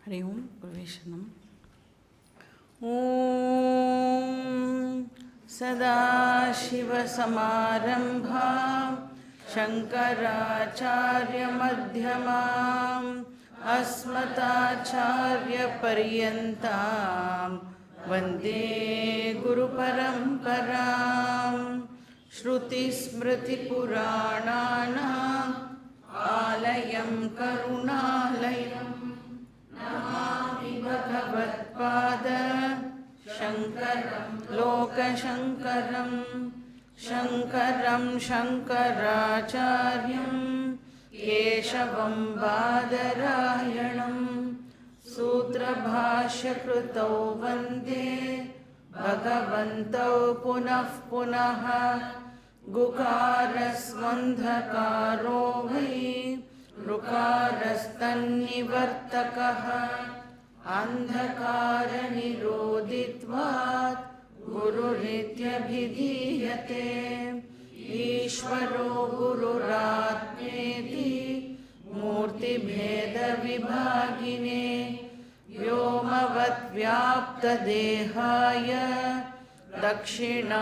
हरि ओं गुरुवे शरणम्। ॐ सदाशिवसमारम्भां शङ्कराचार्यमध्यमाम् अस्मदाचार्यपर्यन्तां वन्दे गुरुपरम्परां। श्रुतिस्मृतिपुराणानाम् आलयं करुणालयं नमामि भगवत्पाद शङ्करं लोकशङ्करं। शङ्करं शङ्कराचार्यं केशवं बादरायणं सूत्रभाष्यकृतौ वन्दे भगवन्तौ पुनः पुनः। गुकारस्वन्धकारो वै ऋकारस्तन्निवर्तकः अन्धकारनिरोधित्वात् गुरुरित्यभिधीयते। ईश्वरो गुरुरात्मेति मूर्तिभेदविभागिने व्योमवद्व्याप्तदेहाय दक्षिणामूर्तये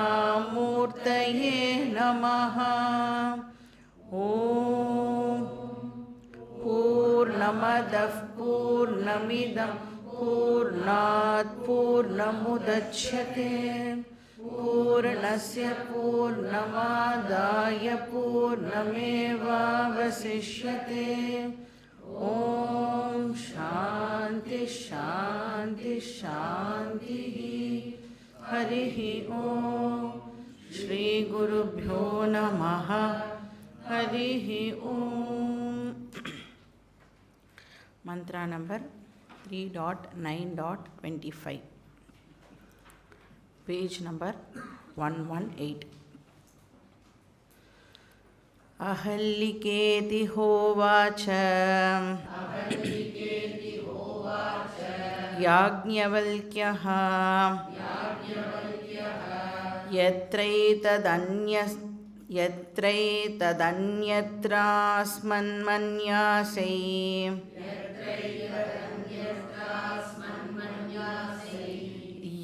नमः। ॐ पूर्णमदः पूर्णमिदं पूर्णात् पूर्णमुदच्यते पूर्णस्य पूर्णमादाय पूर्णमेवावशिष्यते। ॐ शान्ति शान्ति शान्तिः। हरिः ॐ श्रीगुरुभ्यो नमः। हरिः ॐ। मंत्रा नंबर 3.9.25 पेज नंबर 118। अहल्लिकेति होवाच याज्ञवल्क्यः यत्रैतदन्यत्रास्मन्मन्यासै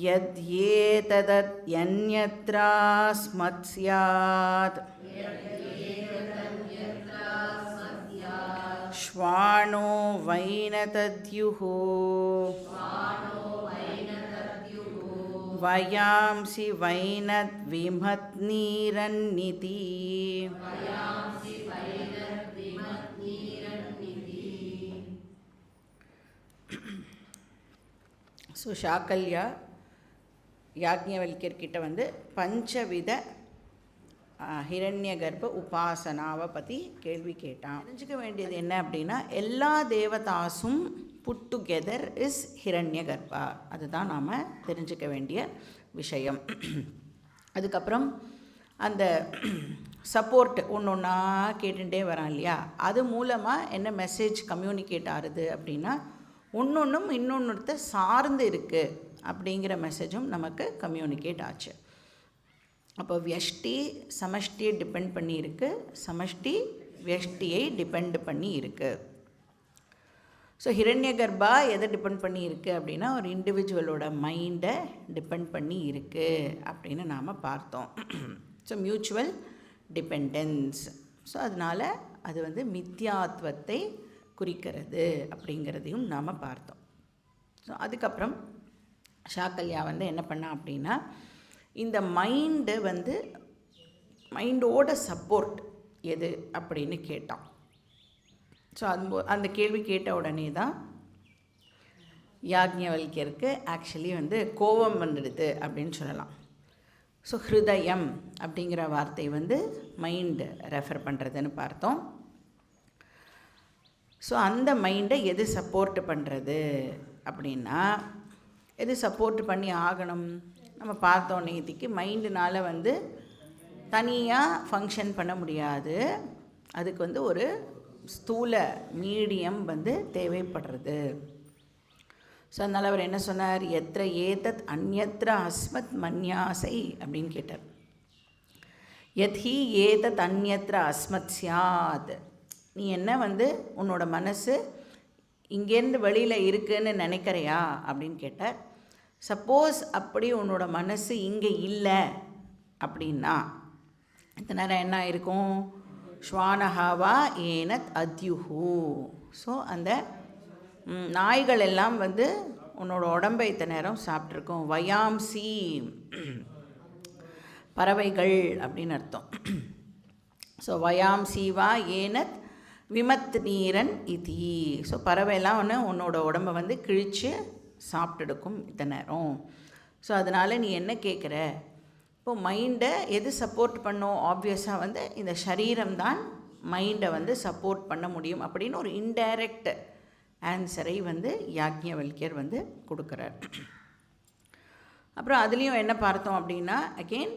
यद्येतदन्यत्रास्मत् श्वानो वैनतद्युः वयांसि वैनद्विमत्नीरन्निति। ஸோ சாக்கல்யா யாக்ஞவல்கியர்கிட்ட வந்து பஞ்சவித ஹிரண்ய கர்ப்ப உபாசனாவை பற்றி கேள்வி கேட்டான். தெரிஞ்சுக்க வேண்டியது என்ன அப்படின்னா, எல்லா தேவதாசும் புட் டுகெதர் இஸ் ஹிரண்ய கர்ப்பா. அதுதான் நாம் தெரிஞ்சுக்க வேண்டிய விஷயம். அதுக்கப்புறம் அந்த சப்போர்ட் ஒன்று ஒன்றா கேட்டுகிட்டே வரான் இல்லையா, அது மூலமாக என்ன மெசேஜ் கம்யூனிகேட் ஆகுது அப்படின்னா, ஒன்றொன்றும் இன்னொன்றுத்த சார்ந்து இருக்குது அப்படிங்கிற மெசேஜும் நமக்கு கம்யூனிகேட் ஆச்சு. அப்போ வியஷ்டி சமஷ்டியை டிபெண்ட் பண்ணி இருக்குது, சமஷ்டி வியஷ்டியை டிபெண்ட் பண்ணி இருக்குது. ஸோ ஹிரண்ய கர்ப்பா எதை டிபெண்ட் பண்ணி இருக்குது அப்படின்னா, ஒரு இண்டிவிஜுவலோட மைண்டை டிபெண்ட் பண்ணி இருக்குது அப்படின்னு நாம் பார்த்தோம். So mutual dependence. ஸோ அதனால் அது வந்து மித்யாத்வத்தை குறிக்கிறது அப்படிங்கிறதையும் நாம் பார்த்தோம். ஸோ அதுக்கப்புறம் சாக்கல்யா வந்து என்ன பண்ணா அப்படின்னா, இந்த மைண்டு வந்து மைண்டோட சப்போர்ட் எது அப்படின்னு கேட்டான். ஸோ அந்த கேள்வி கேட்ட உடனே தான் யாக்ஞவல்கியருக்கு ஆக்சுவலி வந்து கோபம் வந்துடுது அப்படின்னு சொல்லலாம். ஸோ ஹிருதயம் அப்படிங்கிற வார்த்தை வந்து மைண்டு ரெஃபர் பண்ணுறதுன்னு பார்த்தோம். ஸோ அந்த மைண்டை எது சப்போர்ட் பண்ணுறது அப்படின்னா, எது சப்போர்ட் பண்ணி ஆகணும்? நம்ம பார்த்தோம் நேத்திக்கு, மைண்டுனால் வந்து தனியாக ஃபங்க்ஷன் பண்ண முடியாது. அதுக்கு வந்து ஒரு ஸ்தூல மீடியம் வந்து தேவைப்படுறது. ஸோ அதனால் அவர் என்ன சொன்னார், எத்திர ஏதத் அந்யத்ர அஸ்மத் மன்யாசை அப்படின்னு கேட்டார். யத்ஹி ஏதத் அந்யத்ர அஸ்மத் சியாத். நீ என்ன வந்து உன்னோட மனசு இங்கேருந்து வெளியில் இருக்குன்னு நினைக்கிறையா அப்படின்னு கேட்டார். சப்போஸ் அப்படி உன்னோட மனசு இங்கே இல்லை அப்படின்னா இத்தனை நேரம் என்ன இருக்கும்? ஸ்வானஹாவா ஏனத் அத்யுஹு. ஸோ அந்த நாய்கள் எல்லாம் வந்து உன்னோட உடம்பை இத்தனை நேரம் சாப்பிட்ருக்கோம். வயாம்சி பறவைகள் அப்படின்னு அர்த்தம். ஸோ வயாம்சிவா ஏனத் விமத் நீரன் இதி. ஸோ பறவைலாம் ஒன்று உன்னோட உடம்பை வந்து கிழித்து சாப்பிட்டுடுக்கும் இத்தனை நேரம். ஸோ அதனால் நீ என்ன கேட்குற? இப்போது மைண்டை எது சப்போர்ட் பண்ணும்? ஆப்வியஸாக வந்து இந்த சரீரம்தான் மைண்டை வந்து சப்போர்ட் பண்ண முடியும் அப்படின்னு ஒரு இன்டைரக்ட் ஆன்சரை வந்து யாக்ஞவல்கியர் வந்து கொடுக்குறார். அப்புறம் அதுலேயும் என்ன பார்த்தோம் அப்படின்னா, அகெயின்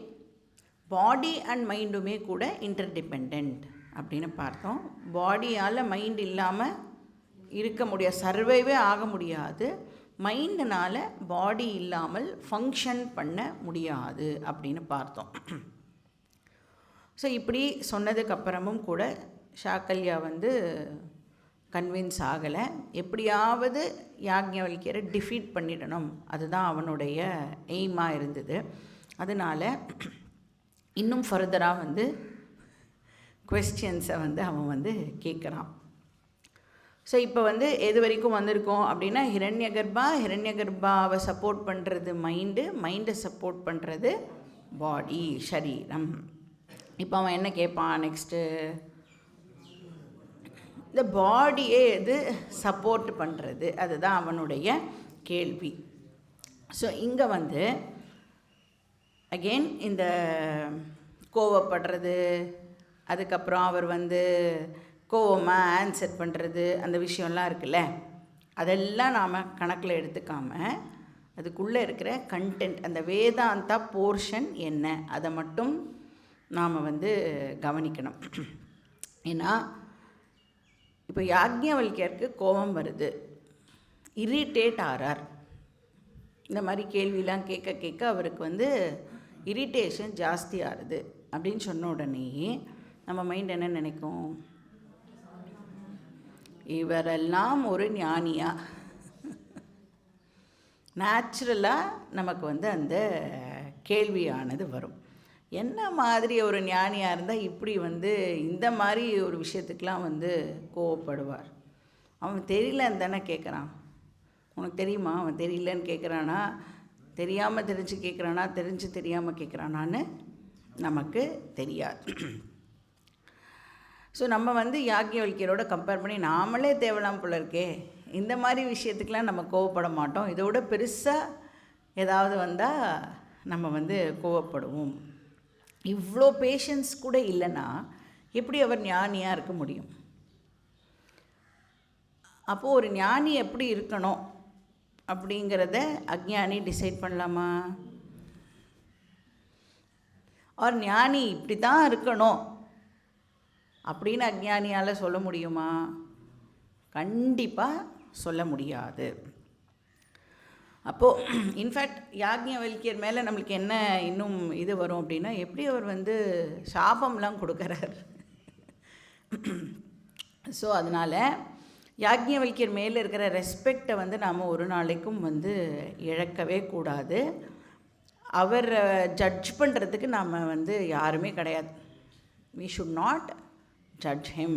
பாடி அண்ட் மைண்டுமே கூட இன்டர்டிபெண்ட் அப்படின்னு பார்த்தோம். பாடியால் மைண்ட் இல்லாமல் இருக்க முடியாது, சர்வைவே ஆக முடியாது. மைண்டினால் பாடி இல்லாமல் ஃபங்க்ஷன் பண்ண முடியாது அப்படின்னு பார்த்தோம். ஸோ இப்படி சொன்னதுக்கப்புறமும் கூட சாக்கல்யா வந்து கன்வின்ஸ் ஆகலை. எப்படியாவது யாக்ஞவல்கியரை டிஃபீட் பண்ணிடணும், அதுதான் அவனுடைய எய்மாக இருந்தது. அதனால் இன்னும் ஃபர்தராக வந்து குவெஸ்டியன்ஸை வந்து அவன் வந்து கேட்குறான். ஸோ இப்போ வந்து எது வரைக்கும் வந்திருக்கோம் அப்படின்னா, ஹிரண்யகர்பாவை சப்போர்ட் பண்ணுறது மைண்டை சப்போர்ட் பண்ணுறது பாடி, ஷரீரம். இப்போ அவன் என்ன கேட்பான் நெக்ஸ்ட்டு? இந்த பாடியே எது சப்போர்ட் பண்ணுறது, அதுதான் அவனுடைய கேள்வி. ஸோ இங்கே வந்து அகெயின் இந்த கோவப்படுறது, அதுக்கப்புறம் அவர் வந்து கோவமாக ஆன்சர் பண்ணுறது, அந்த விஷயம்லாம் இருக்குல்ல, அதெல்லாம் நாம் கணக்கில் எடுத்துக்காமல் அதுக்குள்ளே இருக்கிற கண்டென்ட், அந்த வேதாந்தா போர்ஷன் என்ன, அதை மட்டும் நாம் வந்து கவனிக்கணும். ஏன்னா இப்போ யாக்ஞவல்கியருக்கு கோபம் வருது, இரிட்டேட் ஆகிறார். இந்த மாதிரி கேள்விலாம் கேட்க கேட்க அவருக்கு வந்து இரிட்டேஷன் ஜாஸ்தி ஆகுது அப்படின்னு சொன்ன உடனே நம்ம மைண்ட் என்ன நினைக்கும்? இவரெல்லாம் ஒரு ஞானியா? நேச்சுரலாக நமக்கு வந்து அந்த கேள்வியானது வரும். என்ன மாதிரி ஒரு ஞானியாக இருந்தால் இப்படி வந்து இந்த மாதிரி ஒரு விஷயத்துக்கெலாம் வந்து கோவப்படுவார்? அவன் தெரியலன்னு தானே கேட்குறான். உனக்கு தெரியுமா அவன் தெரியலன்னு கேட்குறானா, தெரியாமல் தெரிஞ்சு கேட்குறானா, தெரிஞ்சு தெரியாமல் கேட்குறானான்னு நமக்கு தெரியாது. ஸோ நம்ம வந்து யாக்ஞவல்கியரோட கம்பேர் பண்ணி நாமளே தேவலாம் போல இருக்கே, இந்த மாதிரி விஷயத்துக்கெலாம் நம்ம கோவப்பட மாட்டோம். இதோட பெருசாக ஏதாவது வந்தால் நம்ம வந்து கோவப்படுவோம். இவ்வளோ பேஷன்ஸ் கூட இல்லைன்னா எப்படி அவர் ஞானியாக இருக்க முடியும்? அப்போது ஒரு ஞானி எப்படி இருக்கணும் அப்படிங்கிறத அஞ்ஞானி டிசைட் பண்ணலாமா? அவர் ஞானி இப்படி தான் இருக்கணும் அப்படின்னு அஞ்ஞானியால் சொல்ல முடியுமா? கண்டிப்பாக சொல்ல முடியாது. அப்போது இன்ஃபேக்ட் யாக்ஞவல்கியர் மேலே நம்மளுக்கு என்ன இன்னும் இது வரும் அப்படின்னா, எப்படி அவர் வந்து சாபம்லாம் கொடுக்குறார். ஸோ அதனால் யாக்ஞவல்கியர் மேலே இருக்கிற ரெஸ்பெக்டை வந்து நாம் ஒரு நாளைக்கும் வந்து இழக்கவே கூடாது. அவர் ஜட்ஜ் பண்ணுறதுக்கு நாம் வந்து யாருமே கிடையாது. we should not judge him.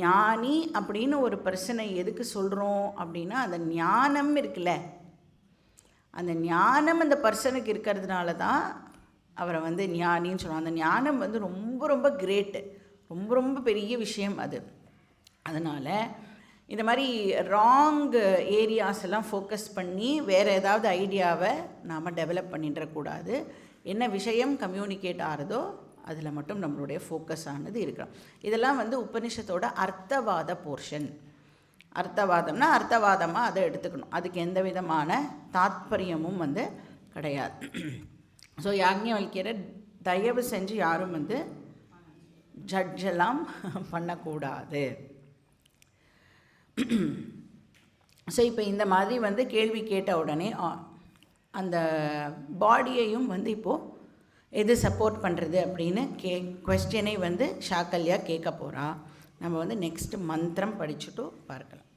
ஞானி அப்படின்னு ஒரு பர்சனை எதுக்கு சொல்கிறோம் அப்படின்னா, அந்த ஞானம் இருக்குல்ல, அந்த ஞானம் அந்த பர்சனுக்கு இருக்கிறதுனால தான் அவரை வந்து ஞானின்னு சொல்லுவாங்க. அந்த ஞானம் வந்து ரொம்ப ரொம்ப கிரேட்டு, ரொம்ப ரொம்ப பெரிய விஷயம் அது. அதனால் இந்த மாதிரி ராங் ஏரியாஸ் எல்லாம் ஃபோக்கஸ் பண்ணி வேறு ஏதாவது ஐடியாவை நாம் டெவலப் பண்ணிடக்கூடாது. என்ன விஷயம் கம்யூனிகேட் ஆகிறதோ அதில் மட்டும் நம்மளுடைய ஃபோக்கஸ் ஆனது இருக்கணும். இதெல்லாம் வந்து உபனிஷத்தோட அர்த்தவாத போர்ஷன். அர்த்தவாதம்னா அர்த்தவாதமாக அதை எடுத்துக்கணும், அதுக்கு எந்த விதமான தாத்பரியமும் வந்து கிடையாது. ஸோ யாக்ஞவல்கியரை தயவு செஞ்சு யாரும் வந்து ஜட்ஜெல்லாம் பண்ணக்கூடாது. ஸோ இப்போ இந்த மாதிரி வந்து கேள்வி கேட்ட உடனே அந்த பாடியையும் வந்து இப்போது எது சப்போர்ட் பண்ணுறது அப்படின்னு கொஸ்டினை வந்து சாக்கல்யா கேட்க போகிறா. நம்ம வந்து நெக்ஸ்ட் மந்திரம் படிச்சுட்டு பார்க்கலாம்.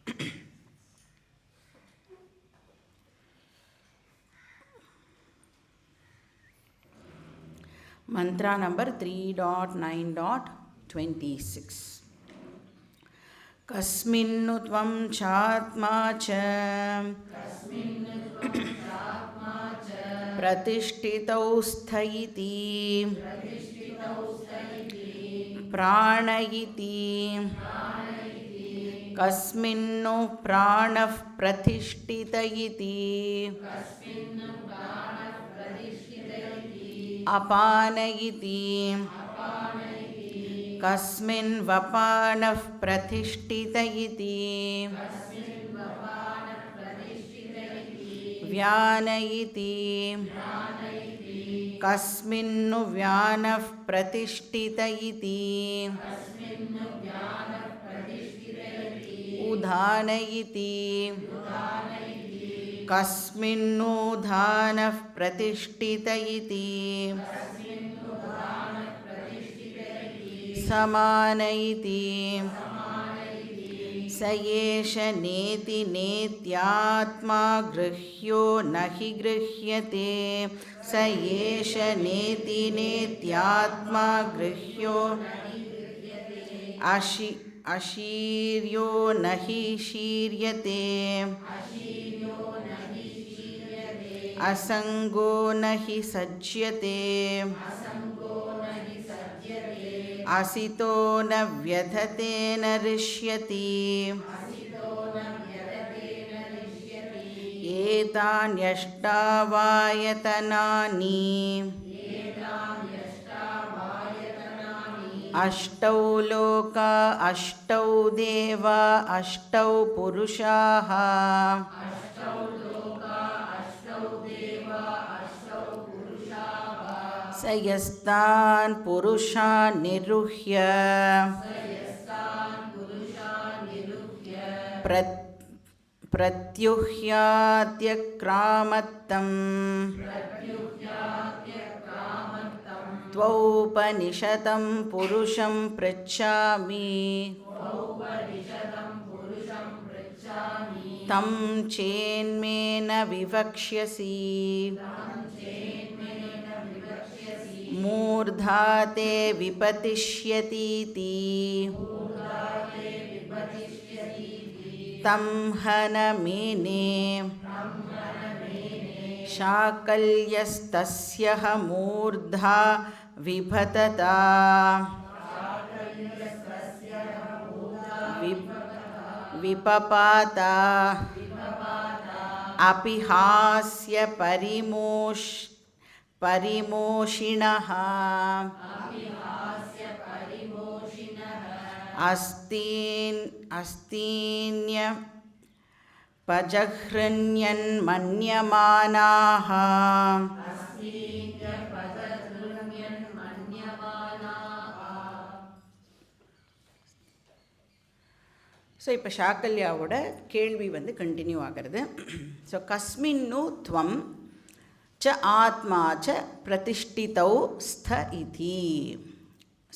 Mantra number 3.9.26. Kasminnu tvam chatma cha pratishtitau sthayiti pranayiti kasminnu pranah pratishtitayiti apanayiti kasmin vapanah pratishtitayiti vyanayiti kasminnu vyanah pratishtitayiti udhanayiti kasminnu dhanah pratishtitayiti samanayiti sayesha neti netyatma grihyo nahi grihyate sayesha neti netyatma grihyo ashiryo nahi shiryate asango nahi sajyate asito na vyadhate na rishyati etanyashtaavayatanani ashtau loka ashtau deva ashtau purushaha sayastan purushan niruhya pratyuhyatyakramattam tvaupanishatam purusham precchami tam chenmena vivaksyasi मूर्धाते विपतिष्यतीति तं हनमेने शाकल्यस्तस्य मूर्धा विभतता विपपाता अपिहास्य परिमोषिणः अस्तीन्य पजहृण्यन्मन्यमानाः so இப்போ ஷாக்கல்யாவோட கேள்வி வந்து continue ஆகிறது. So கஸ்மின்னு துவம் च आत्मा च प्रतिष्ठितौ स्थ इति.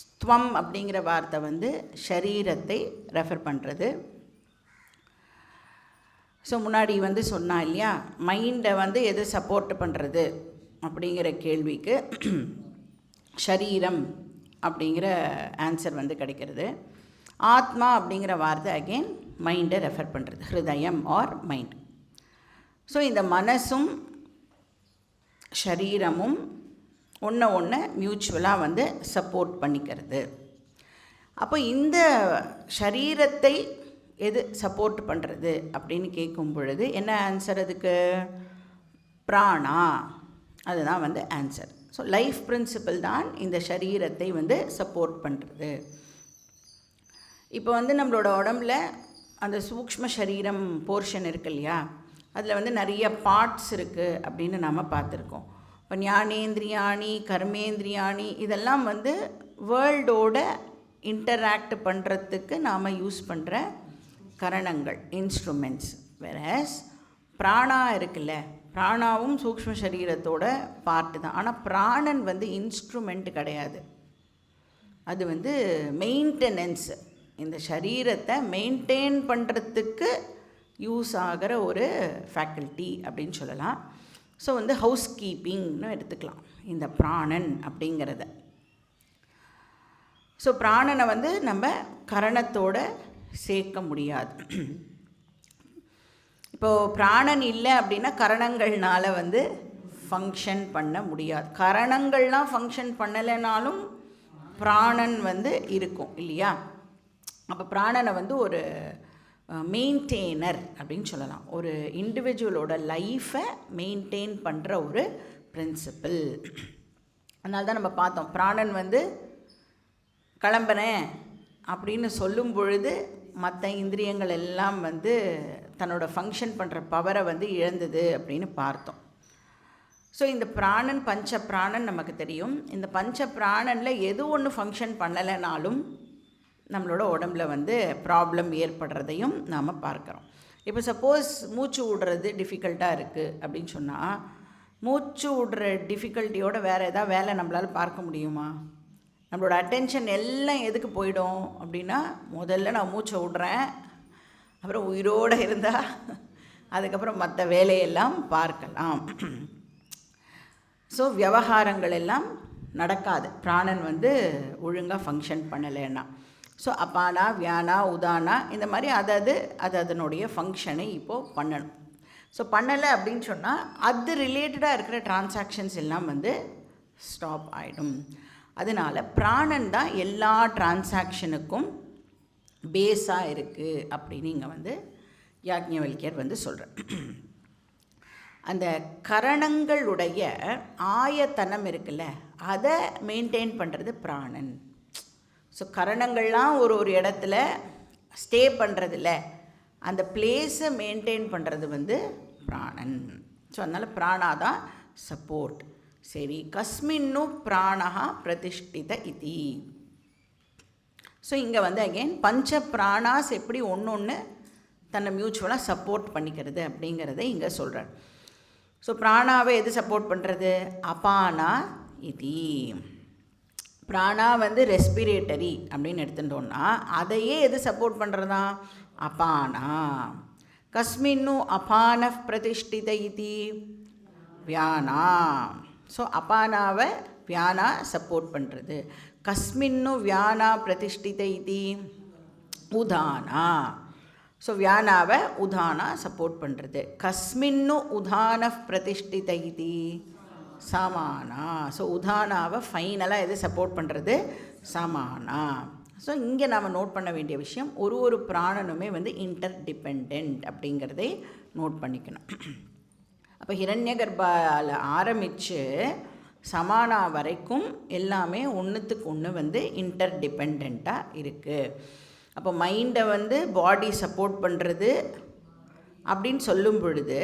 ஸ்துவம் அப்படிங்கிற வார்த்தை வந்து ஷரீரத்தை ரெஃபர் பண்ணுறது. ஸோ முன்னாடி வந்து சொன்னா இல்லையா, மைண்டை வந்து எது சப்போர்ட் பண்ணுறது அப்படிங்கிற கேள்விக்கு ஷரீரம் அப்படிங்கிற ஆன்சர் வந்து கிடைக்கிறது. ஆத்மா அப்படிங்கிற வார்த்தை அகெயின் மைண்டை ரெஃபர் பண்ணுறது, ஹிருதயம் ஆர் மைண்ட். ஸோ இந்த மனசும் ஷரீரமும் ஒன்று மியூச்சுவலாக வந்து சப்போர்ட் பண்ணிக்கிறது. அப்போ இந்த ஷரீரத்தை எது சப்போர்ட் பண்ணுறது அப்படின்னு கேட்கும் பொழுது என்ன ஆன்சர் அதுக்கு? பிராணா, அதுதான் வந்து ஆன்சர். ஸோ லைஃப் பிரின்சிபல் தான் இந்த ஷரீரத்தை வந்து சப்போர்ட் பண்ணுறது. இப்போ வந்து நம்மளோட உடம்புல அந்த சூக்ஷ்ம சரீரம் போர்ஷன் இருக்கு இல்லையா, அதில் வந்து நிறைய பார்ட்ஸ் இருக்குது அப்படின்னு நாம் பார்த்துருக்கோம். இப்போ ஞானேந்திரியாணி, கர்மேந்திரியாணி, இதெல்லாம் வந்து வேர்ல்டோட இன்டராக்ட் பண்ணுறதுக்கு நாம் யூஸ் பண்ணுற கரணங்கள், இன்ஸ்ட்ருமெண்ட்ஸ். வேறஸ் பிராணா இருக்குல்ல, பிராணாவும் சூக்ஷ்ம சரீரத்தோட பார்ட்டு தான். ஆனால் பிராணன் வந்து இன்ஸ்ட்ருமெண்ட் கிடையாது, அது வந்து மெயின்டெனன்ஸ். இந்த சரீரத்தை மெயின்டைன் பண்ணுறதுக்கு யூஸ் ஆகிற ஒரு ஃபேக்கல்ட்டி அப்படின்னு சொல்லலாம். ஸோ வந்து ஹவுஸ் கீப்பிங்னு எடுத்துக்கலாம் இந்த பிராணன் அப்படிங்கிறத. ஸோ பிராணனை வந்து நம்ம கரணத்தோடு சேர்க்க முடியாது. இப்போது பிராணன் இல்லை அப்படின்னா கரணங்கள்னால் வந்து ஃபங்க்ஷன் பண்ண முடியாது. கரணங்கள்லாம் ஃபங்க்ஷன் பண்ணலைனாலும் பிராணன் வந்து இருக்கும் இல்லையா? அப்போ பிராணனை வந்து ஒரு மெயின்டெய்னர் அப்படின்னு சொல்லலாம். ஒரு இண்டிவிஜுவலோட லைஃப்பை மெயின்டைன் பண்ணுற ஒரு பிரின்சிபிள். அதனால தான் நம்ம பார்த்தோம், பிராணன் வந்து கிளம்புனேன் அப்படின்னு சொல்லும் பொழுது மற்ற இந்திரியங்கள் எல்லாம் வந்து தன்னோட ஃபங்க்ஷன் பண்ணுற பவரை வந்து இழந்தது அப்படின்னு பார்த்தோம். ஸோ இந்த பிராணன் பஞ்ச பிராணன் நமக்கு தெரியும். இந்த பஞ்ச பிராணனில் எது ஒன்று ஃபங்க்ஷன் பண்ணலைனாலும் நம்மளோட உடம்புல வந்து ப்ராப்ளம் ஏற்படுறதையும் நாம் பார்க்குறோம். இப்போ சப்போஸ் மூச்சு விடுறது டிஃபிகல்ட்டாக இருக்குது அப்படின்னு சொன்னால், மூச்சு விடுற டிஃபிகல்ட்டியோட வேறு எதாவது வேலை நம்மளால் பார்க்க முடியுமா? நம்மளோட அட்டென்ஷன் எல்லாம் எதுக்கு போயிடும் அப்படின்னா, முதல்ல நான் மூச்சை விட்றேன், அப்புறம் உயிரோடு இருந்தால் அதுக்கப்புறம் மற்ற வேலையெல்லாம் பார்க்கலாம். ஸோ விவகாரங்கள் எல்லாம் நடக்காது பிராணன் வந்து ஒழுங்காக ஃபங்க்ஷன் பண்ணலைன்னா. ஸோ அப்பானா வியானா உதானா இந்த மாதிரி அது அதனுடைய ஃபங்க்ஷனை இப்போது பண்ணணும். ஸோ பண்ணலை அப்படின்னு சொன்னால் அது ரிலேட்டடாக இருக்கிற டிரான்சாக்ஷன்ஸ் எல்லாம் வந்து ஸ்டாப் ஆகிடும். அதனால் பிராணன் தான் எல்லா டிரான்சாக்ஷனுக்கும் பேஸாக இருக்குது அப்படின்னு இங்கே வந்து யாக்ஞவல்கியர் வந்து சொல்கிறார். அந்த கரணங்களுடைய ஆயத்தனம் இருக்குல்ல, அதை மெயின்டைன் பண்ணுறது பிராணன். ஸோ கரணங்கள்லாம் ஒரு இடத்துல ஸ்டே பண்ணுறதில்ல, அந்த பிளேஸை மெயின்டைன் பண்ணுறது வந்து பிராணன். ஸோ அதனால் பிராணா தான் சப்போர்ட். சரி, கஸ்மின்னு பிராணா பிரதிஷ்டித இதி. ஸோ இங்கே வந்து அகெயின் பஞ்ச பிராணாஸ் எப்படி ஒன்று தன்னை மியூச்சுவலாக சப்போர்ட் பண்ணிக்கிறது அப்படிங்கிறத இங்கே சொல்கிறார். ஸோ பிராணாவை எது சப்போர்ட் பண்ணுறது? அபானா இதி. பிராணா வந்து ரெஸ்பிரேட்டரி அப்படின்னு எடுத்துட்டோன்னா அதையே எது சப்போர்ட் பண்ணுறதா? அபானா. கஸ்மின்னு அபான பிரதிஷ்டித இதி வியானா. ஸோ அபானாவை வியானா சப்போர்ட் பண்ணுறது. கஸ்மின்னு வியானா பிரதிஷ்டித இதி உதானா. ஸோ வியானாவை உதானா சப்போர்ட் பண்ணுறது. கஸ்மின்னு உதான பிரதிஷ்டித இதி சமானா. ஸோ உதானாவை ஃபைனலாக எது சப்போர்ட் பண்ணுறது? சமானா. ஸோ இங்கே நாம் நோட் பண்ண வேண்டிய விஷயம், ஒரு பிராணனுமே வந்து இன்டர் டிபெண்ட் அப்படிங்கிறதை நோட் பண்ணிக்கணும். அப்போ ஹிரண்ய கர்ப்பால் ஆரம்பித்து சமானா வரைக்கும் எல்லாமே ஒன்றுத்துக்கு ஒன்று வந்து இன்டர் டிபெண்ட்டாக இருக்குது. அப்போ மைண்டை வந்து பாடி சப்போர்ட் பண்ணுறது அப்படின்னு சொல்லும் பொழுது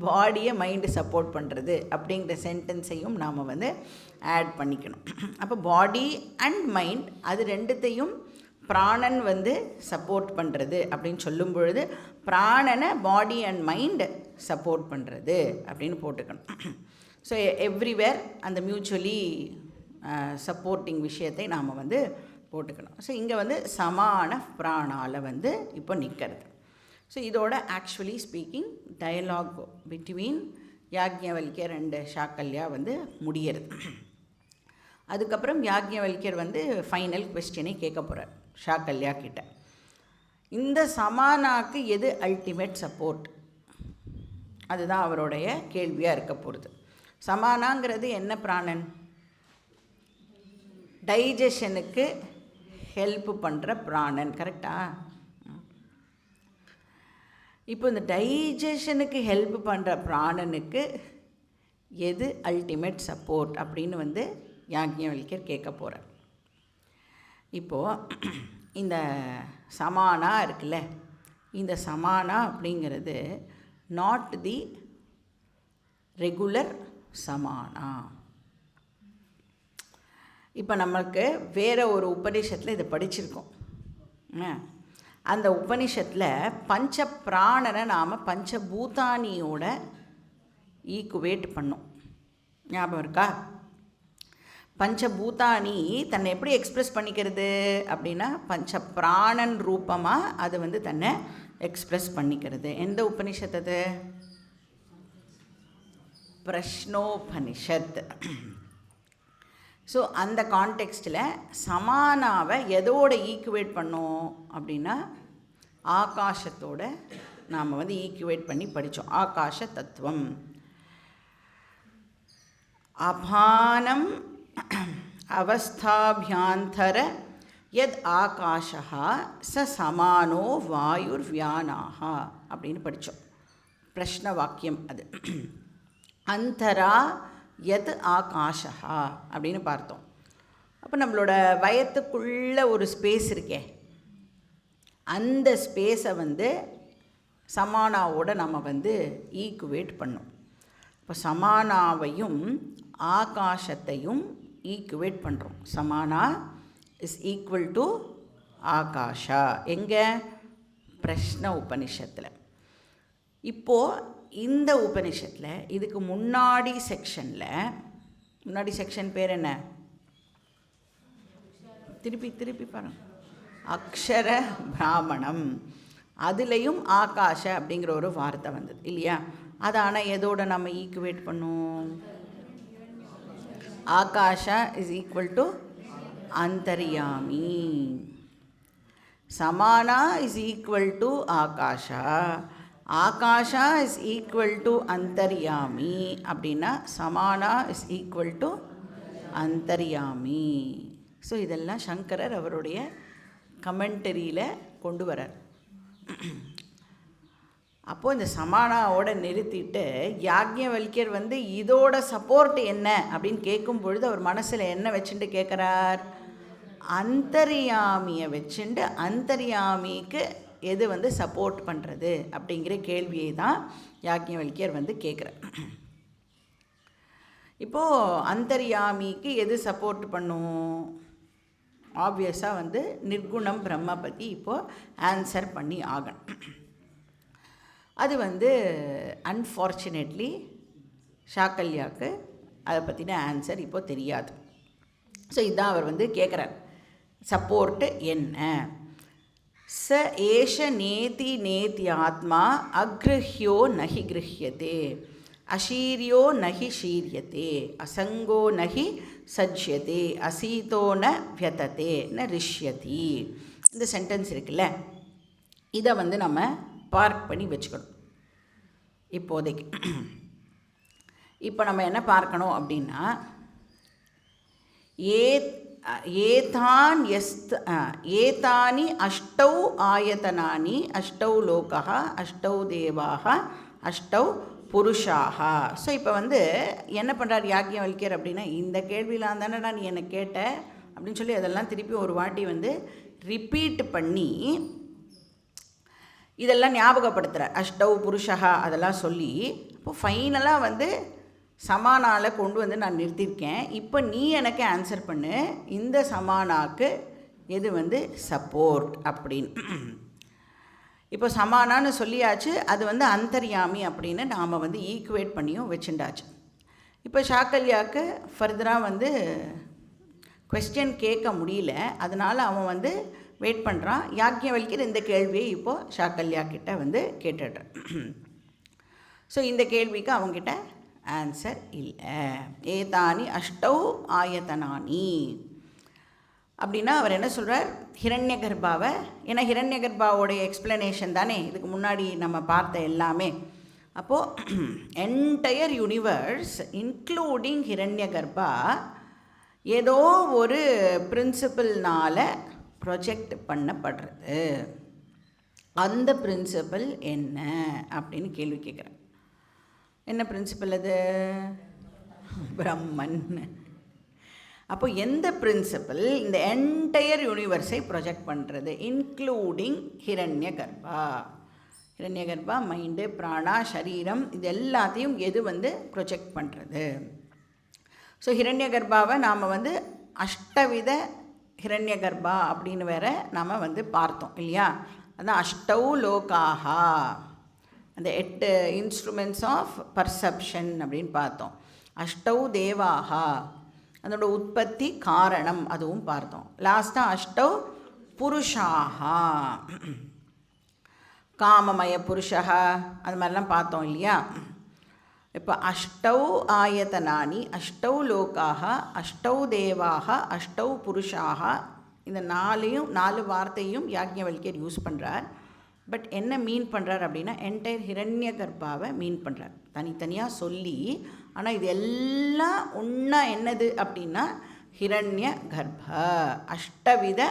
பாடியை மைண்டு சப்போர்ட் பண்ணுறது அப்படிங்கிற சென்டென்ஸையும் நாம் வந்து ஆட் பண்ணிக்கணும். அப்போ பாடி அண்ட் மைண்ட் அது ரெண்டுத்தையும் பிராணன் வந்து சப்போர்ட் பண்ணுறது அப்படின்னு சொல்லும் பொழுது பிராணனை பாடி அண்ட் மைண்ட் சப்போர்ட் பண்ணுறது அப்படின்னு போட்டுக்கணும். ஸோ எவ்ரிவேர் அந்த மியூச்சுவலி சப்போர்ட்டிங் விஷயத்தை நாம் வந்து போட்டுக்கணும். ஸோ இங்கே வந்து சமான பிராணால் வந்து இப்போ நிற்கிறது. ஸோ இதோட ஆக்சுவலி ஸ்பீக்கிங் டயலாக் பிட்வீன் யாக்ஞவல்கியர் அண்ட் சாக்கல்யா வந்து முடியறது. அதுக்கப்புறம் யாக்ஞவல்கியர் வந்து ஃபைனல் குவெஸ்டினை கேட்க போகிறார் சாக்கல்யா கிட்ட. இந்த சமானாக்கு எது அல்டிமேட் சப்போர்ட்? அதுதான் அவருடைய கேள்வியாக இருக்க போகிறது. சமானாங்கிறது என்ன பிராணன்? டைஜஷனுக்கு ஹெல்ப் பண்ணுற பிராணன், கரெக்டா? இப்போ இந்த டைஜஷனுக்கு ஹெல்ப் பண்ணுற பிராணனுக்கு எது அல்டிமேட் சப்போர்ட் அப்படின்னு வந்து யாக்ஞவல்கியர் கேட்க போகிறார். இப்போது இந்த சமானா இருக்குல்ல, இந்த சமானா அப்படிங்கிறது நாட் தி ரெகுலர் சமானா. இப்போ நமக்கு வேறு ஒரு உபநிஷத்தில் இதை படிச்சிருக்கோம். அந்த உபனிஷத்தில் பஞ்ச பிராணனை நாம் பஞ்சபூதானியோட ஈக்குவேட் பண்ணோம். ஞாபகம் இருக்கா? பஞ்சபூதானி தன்னை எப்படி எக்ஸ்ப்ரெஸ் பண்ணிக்கிறது அப்படின்னா பஞ்ச பிராணன் ரூபமாக அது வந்து தன்னை எக்ஸ்ப்ரெஸ் பண்ணிக்கிறது. எந்த உபனிஷத்து? பிரஷ்னோபனிஷத். ஸோ அந்த கான்டெக்ஸ்டில் சமானாவை எதோட ஈக்குவேட் பண்ணோம் அப்படின்னா ஆகாசத்தோட நாம் வந்து ஈக்குவேட் பண்ணி படித்தோம். ஆகாஷ தத்துவம். அபானம் அவஸ்தாபியாந்தர யத் ஆகாஷா ச சமானோ வாயுர் வியானாக அப்படின்னு படித்தோம். பிரஷ்ன வாக்கியம் அது. அந்தரா யத் ஆகாஷா அப்படின்னு பார்த்தோம். அப்போ நம்மளோட வயத்துக்குள்ளே ஒரு ஸ்பேஸ் இருக்கே, அந்த ஸ்பேஸை வந்து சமானாவோட நம்ம வந்து ஈக்குவேட் பண்ணோம். இப்போ சமானாவையும் ஆகாசத்தையும் ஈக்குவேட் பண்ணுறோம். சமானா இஸ் ஈக்குவல் டு ஆகாஷா. எங்கே? பிரஷ்ன உபனிஷத்தில். இப்போது இந்த உபனிஷத்தில் இதுக்கு முன்னாடி செக்ஷன் பேர் என்ன? திருப்பி பாருங்க. அக்ஷர பிராமணம். அதுலேயும் ஆகாஷ அப்படிங்கிற ஒரு வார்த்தை வந்தது இல்லையா? அது ஆனால் எதோட நம்ம ஈக்குவேட் பண்ணோம்? Akasha is equal to antaryami. Samana is equal to akasha. Akasha is equal to antaryami அப்படின்னா samana is equal to antaryami. So இதெல்லாம் சங்கரர் அவருடைய கமெண்டரியில் கொண்டு வரார். அப்போது இந்த சமானாவோட நிறுத்திட்டு யாக்ஞவல்கியர் வந்து இதோட சப்போர்ட் என்ன அப்படின்னு கேட்கும் பொழுது அவர் மனசில் என்ன வச்சுட்டு கேட்குறார்? அந்தர்யாமியை வச்சுட்டு அந்தர்யாமிக்கு எது வந்து சப்போர்ட் பண்ணுறது அப்படிங்கிற கேள்வியை தான் யாக்ஞவல்கியர் வந்து கேட்குறார். இப்போது அந்தர்யாமிக்கு எது சப்போர்ட் பண்ணும்? ஆப்வியஸாக வந்து நிர்குணம் பிரம்ம பற்றி இப்போது ஆன்சர் பண்ணி ஆகணும். அது வந்து அன்ஃபார்ச்சுனேட்லி ஷாக்கல்யாவுக்கு அதை பற்றின ஆன்சர் இப்போது தெரியாது. ஸோ இதுதான் அவர் வந்து கேட்குறார். சப்போர்ட்டு என்ன? ச ஏஷ நேதி நேதி ஆத்மா அக்ருஹ்யோ நஹி கிருஹ்யதே அஷீரியோ நஹி ஷீரியதே அசங்கோ நஹி சஜ்யதே அசீதோ ந வியததே ந ரிஷ்யதி. இந்த சென்டென்ஸ் இருக்குல்ல, இதை வந்து நம்ம பார்க் பண்ணி வச்சுக்கணும் இப்போதைக்கு. இப்போ நம்ம என்ன பார்க்கணும் அப்படின்னா, ஏதானி அஷ்டௌ ஆயத்தனானி அஷ்டௌ லோகः அஷ்டௌ தேவாः அஷ்டௌ புருஷாக. ஸோ இப்போ வந்து என்ன பண்ணுறார் யாக்ஞவல்கியர் அப்படின்னா, இந்த கேள்வியெலாம் தானடா நீ என்னை கேட்ட அப்படின்னு சொல்லி அதெல்லாம் திருப்பி ஒரு வாட்டி வந்து ரிப்பீட் பண்ணி இதெல்லாம் ஞாபகப்படுத்துகிறார். அஷ்டௌ புருஷா அதெல்லாம் சொல்லி அப்போ ஃபைனலாக வந்து சமானாவில் கொண்டு வந்து நான் நிறுத்தியிருக்கேன். இப்போ நீ எனக்கு ஆன்சர் பண்ணு, இந்த சமானாக்கு எது வந்து சப்போர்ட் அப்படின்னு. இப்போ சமானான்னு சொல்லியாச்சு, அது வந்து அந்தர்யாமி அப்படின்னு நாம் வந்து ஈக்குவேட் பண்ணியும் வச்சுட்டாச்சு. இப்போ ஷாக்கல்யாவுக்கு ஃபர்தராக வந்து கொஸ்டின் கேட்க முடியல, அதனால் அவன் வந்து வெயிட் பண்ணுறான். யாக்ஞவல்கியர் இந்த கேள்வியை இப்போது ஷாக்கல்யா கிட்ட வந்து கேட்டுடுறான். ஸோ இந்த கேள்விக்கு அவங்ககிட்ட ஆன்சர் இல்லை. ஏதானி அஷ்டௌ ஆயத்தனானி அப்படின்னா அவர் என்ன சொல்கிறார்? ஹிரண்ய கர்ப்பாவை, ஏன்னா ஹிரண்ய கர்ப்பாவோடைய எக்ஸ்ப்ளனேஷன் தானே இதுக்கு முன்னாடி நம்ம பார்த்த எல்லாமே. அப்போது என்டையர் யூனிவர்ஸ் இன்க்ளூடிங் ஹிரண்ய கர்ப்பா ஏதோ ஒரு பிரின்சிபல்னால் ப்ரொஜெக்ட் பண்ணப்படுறது. அந்த பிரின்சிபல் என்ன அப்படின்னு கேள்வி கேட்குறேன். என்ன பிரின்சிபல் அது? பிரம்மன். அப்போ எந்த பிரின்சிபல் இந்த என்டையர் யூனிவர்ஸை ப்ரொஜெக்ட் பண்ணுறது, இன்க்ளூடிங் ஹிரண்ய கர்ப்பா? ஹிரண்ய கர்ப்பா மைண்டு, பிராணா, சரீரம், இது எல்லாத்தையும் எது வந்து ப்ரொஜெக்ட் பண்ணுறது? ஸோ ஹிரண்ய கர்ப்பாவை நாம் வந்து அஷ்டவித ஹிரண்ய கர்ப்பா அப்படின்னு வேற நாம் வந்து பார்த்தோம் இல்லையா? அதான் அஷ்டௌ லோகாஹா, அந்த 8 இன்ஸ்ட்ருமெண்ட்ஸ் ஆஃப் பர்செப்ஷன் அப்படின்னு பார்த்தோம். அஷ்டௌ தேவாஹா, அதோட உற்பத்தி காரணம், அதுவும் பார்த்தோம். லாஸ்ட்டாக அஷ்டௌ புருஷாஹா, காமமய புருஷா, அது மாதிரிலாம் பார்த்தோம் இல்லையா? இப்போ அஷ்டௌ ஆயத்தனானி, அஷ்டௌ லோகாக, அஷ்டௌ தேவாக, அஷ்டௌ புருஷாக, இந்த 4 வார்த்தையும் யாக்ஞவல்கியர் யூஸ் பண்ணுறார். பட் என்ன மீன் பண்ணுறார் அப்படின்னா என்டையர் ஹிரண்ய கர்ப்பாவை மீன் பண்ணுறார், தனித்தனியாக சொல்லி. ஆனால் இது எல்லாம் ஒன்றா என்னது அப்படின்னா ஹிரண்ய கர்ப்ப, அஷ்டவித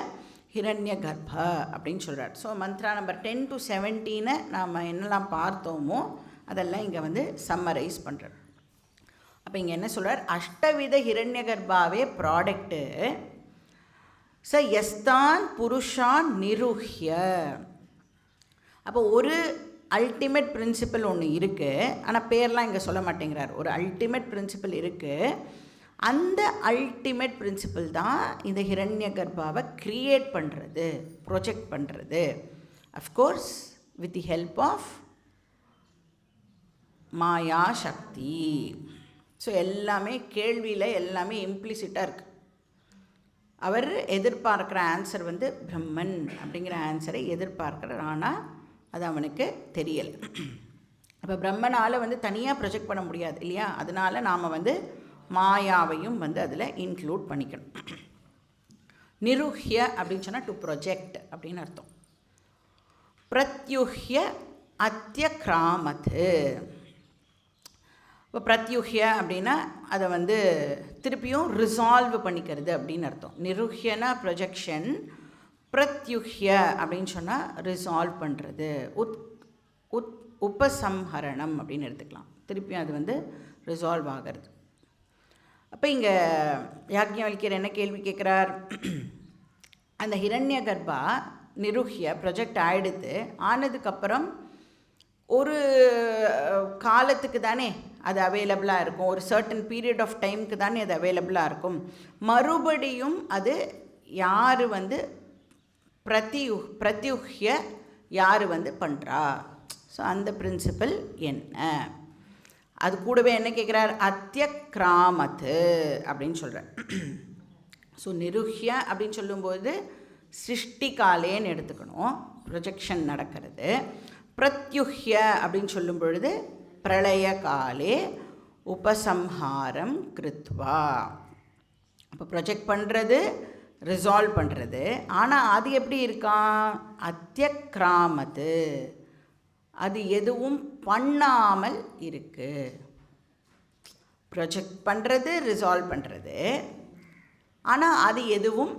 ஹிரண்ய கர்ப்ப அப்படின்னு சொல்கிறார். ஸோ மந்த்ரா நம்பர் 10 to 17 நாம் என்னெல்லாம் பார்த்தோமோ அதெல்லாம் இங்கே வந்து சம்மரைஸ் பண்ணுறார். அப்போ இங்கே என்ன சொல்கிறார், அஷ்டவித ஹிரண்ய கர்ப்பாவே ப்ராடக்ட்டு ச எஸ்தான் புருஷான் நிருஹ்ய. அப்போ ஒரு அல்டிமேட் பிரின்சிபல் ஒன்று இருக்குது, ஆனால் பேர்லாம் இங்கே சொல்ல மாட்டேங்கிறார். ஒரு அல்டிமேட் பிரின்சிபல் இருக்குது, அந்த அல்டிமேட் பிரின்சிபல் தான் இந்த ஹிரண்ய கர்ப்பாவை க்ரியேட் பண்ணுறது, ப்ரொஜெக்ட் பண்ணுறது. Of course with the help of மாயா சக்தி. ஸோ எல்லாமே கேள்வியில் எல்லாமே இம்ப்ளிசிட்டாக இருக்குது. அவர் எதிர்பார்க்குற ஆன்சர் வந்து பிரம்மன் அப்படிங்கிற ஆன்சரை எதிர்பார்க்குறார், ஆனால் அது அவனுக்கு தெரியலை. அப்போ பிரம்மனால் வந்து தனியாக ப்ரொஜெக்ட் பண்ண முடியாது இல்லையா, அதனால் நாம் வந்து மாயாவையும் வந்து அதில் இன்க்ளூட் பண்ணிக்கணும். நிருஹ்ய அப்படின்னு சொன்னால் டு ப்ரொஜெக்ட் அப்படின்னு அர்த்தம். பிரத்யுஹ்ய அத்யக்ராமத்து. இப்போ பிரத்யுஹ்ய அப்படின்னா அதை வந்து திருப்பியும் ரிசால்வ் பண்ணிக்கிறது அப்படின்னு அர்த்தம். நிருஹ்யனா ப்ரொஜெக்ஷன், பிரத்யுஹ்ய அப்படின்னு சொன்னால் ரிசால்வ் பண்ணுறது, உபசம்ஹரணம் அப்படின்னு எடுத்துக்கலாம். திருப்பியும் அது வந்து ரிசால்வ் ஆகிறது. அப்போ இங்கே யாக்ஞவல்கியர் என்ன கேள்வி கேட்குறார், அந்த ஹிரண்ய கர்ப்பா நிருஹ்ய ப்ரொஜெக்ட் ஆனதுக்கப்புறம் ஒரு காலத்துக்கு தானே அது அவைலபிளாக இருக்கும், ஒரு சர்டன் பீரியட் ஆஃப் டைமுக்கு தானே அது அவைலபிளாக இருக்கும். மறுபடியும் அது யார் வந்து பிரத்யுஹ்ய யார் வந்து பண்ணுறா, ஸோ அந்த பிரின்சிபல் என்ன. அது கூடவே என்ன கேட்குறார், அத்யக்ராமத்து அப்படின்னு சொல்கிறார். ஸோ நிருஹ்ய அப்படின்னு சொல்லும்போது சிருஷ்டி காலேன்னு எடுத்துக்கணும், ப்ரொஜெக்ஷன் நடக்கிறது. பிரத்யுஹ்ய அப்படின்னு சொல்லும் பொழுது பிரளய காலே உபசம்ஹாரம் கிருத்வா. அப்போ ப்ரொஜெக்ட் பண்ணுறது, ரிசால்வ் பண்ணுறது. ஆனால் அது எப்படி இருக்கான், அத்யக்ராமத்து, அது எதுவும் பண்ணாமல் இருக்குது. ப்ரொஜெக்ட் பண்ணுறது, ரிசால்வ் பண்ணுறது, ஆனால் அது எதுவும்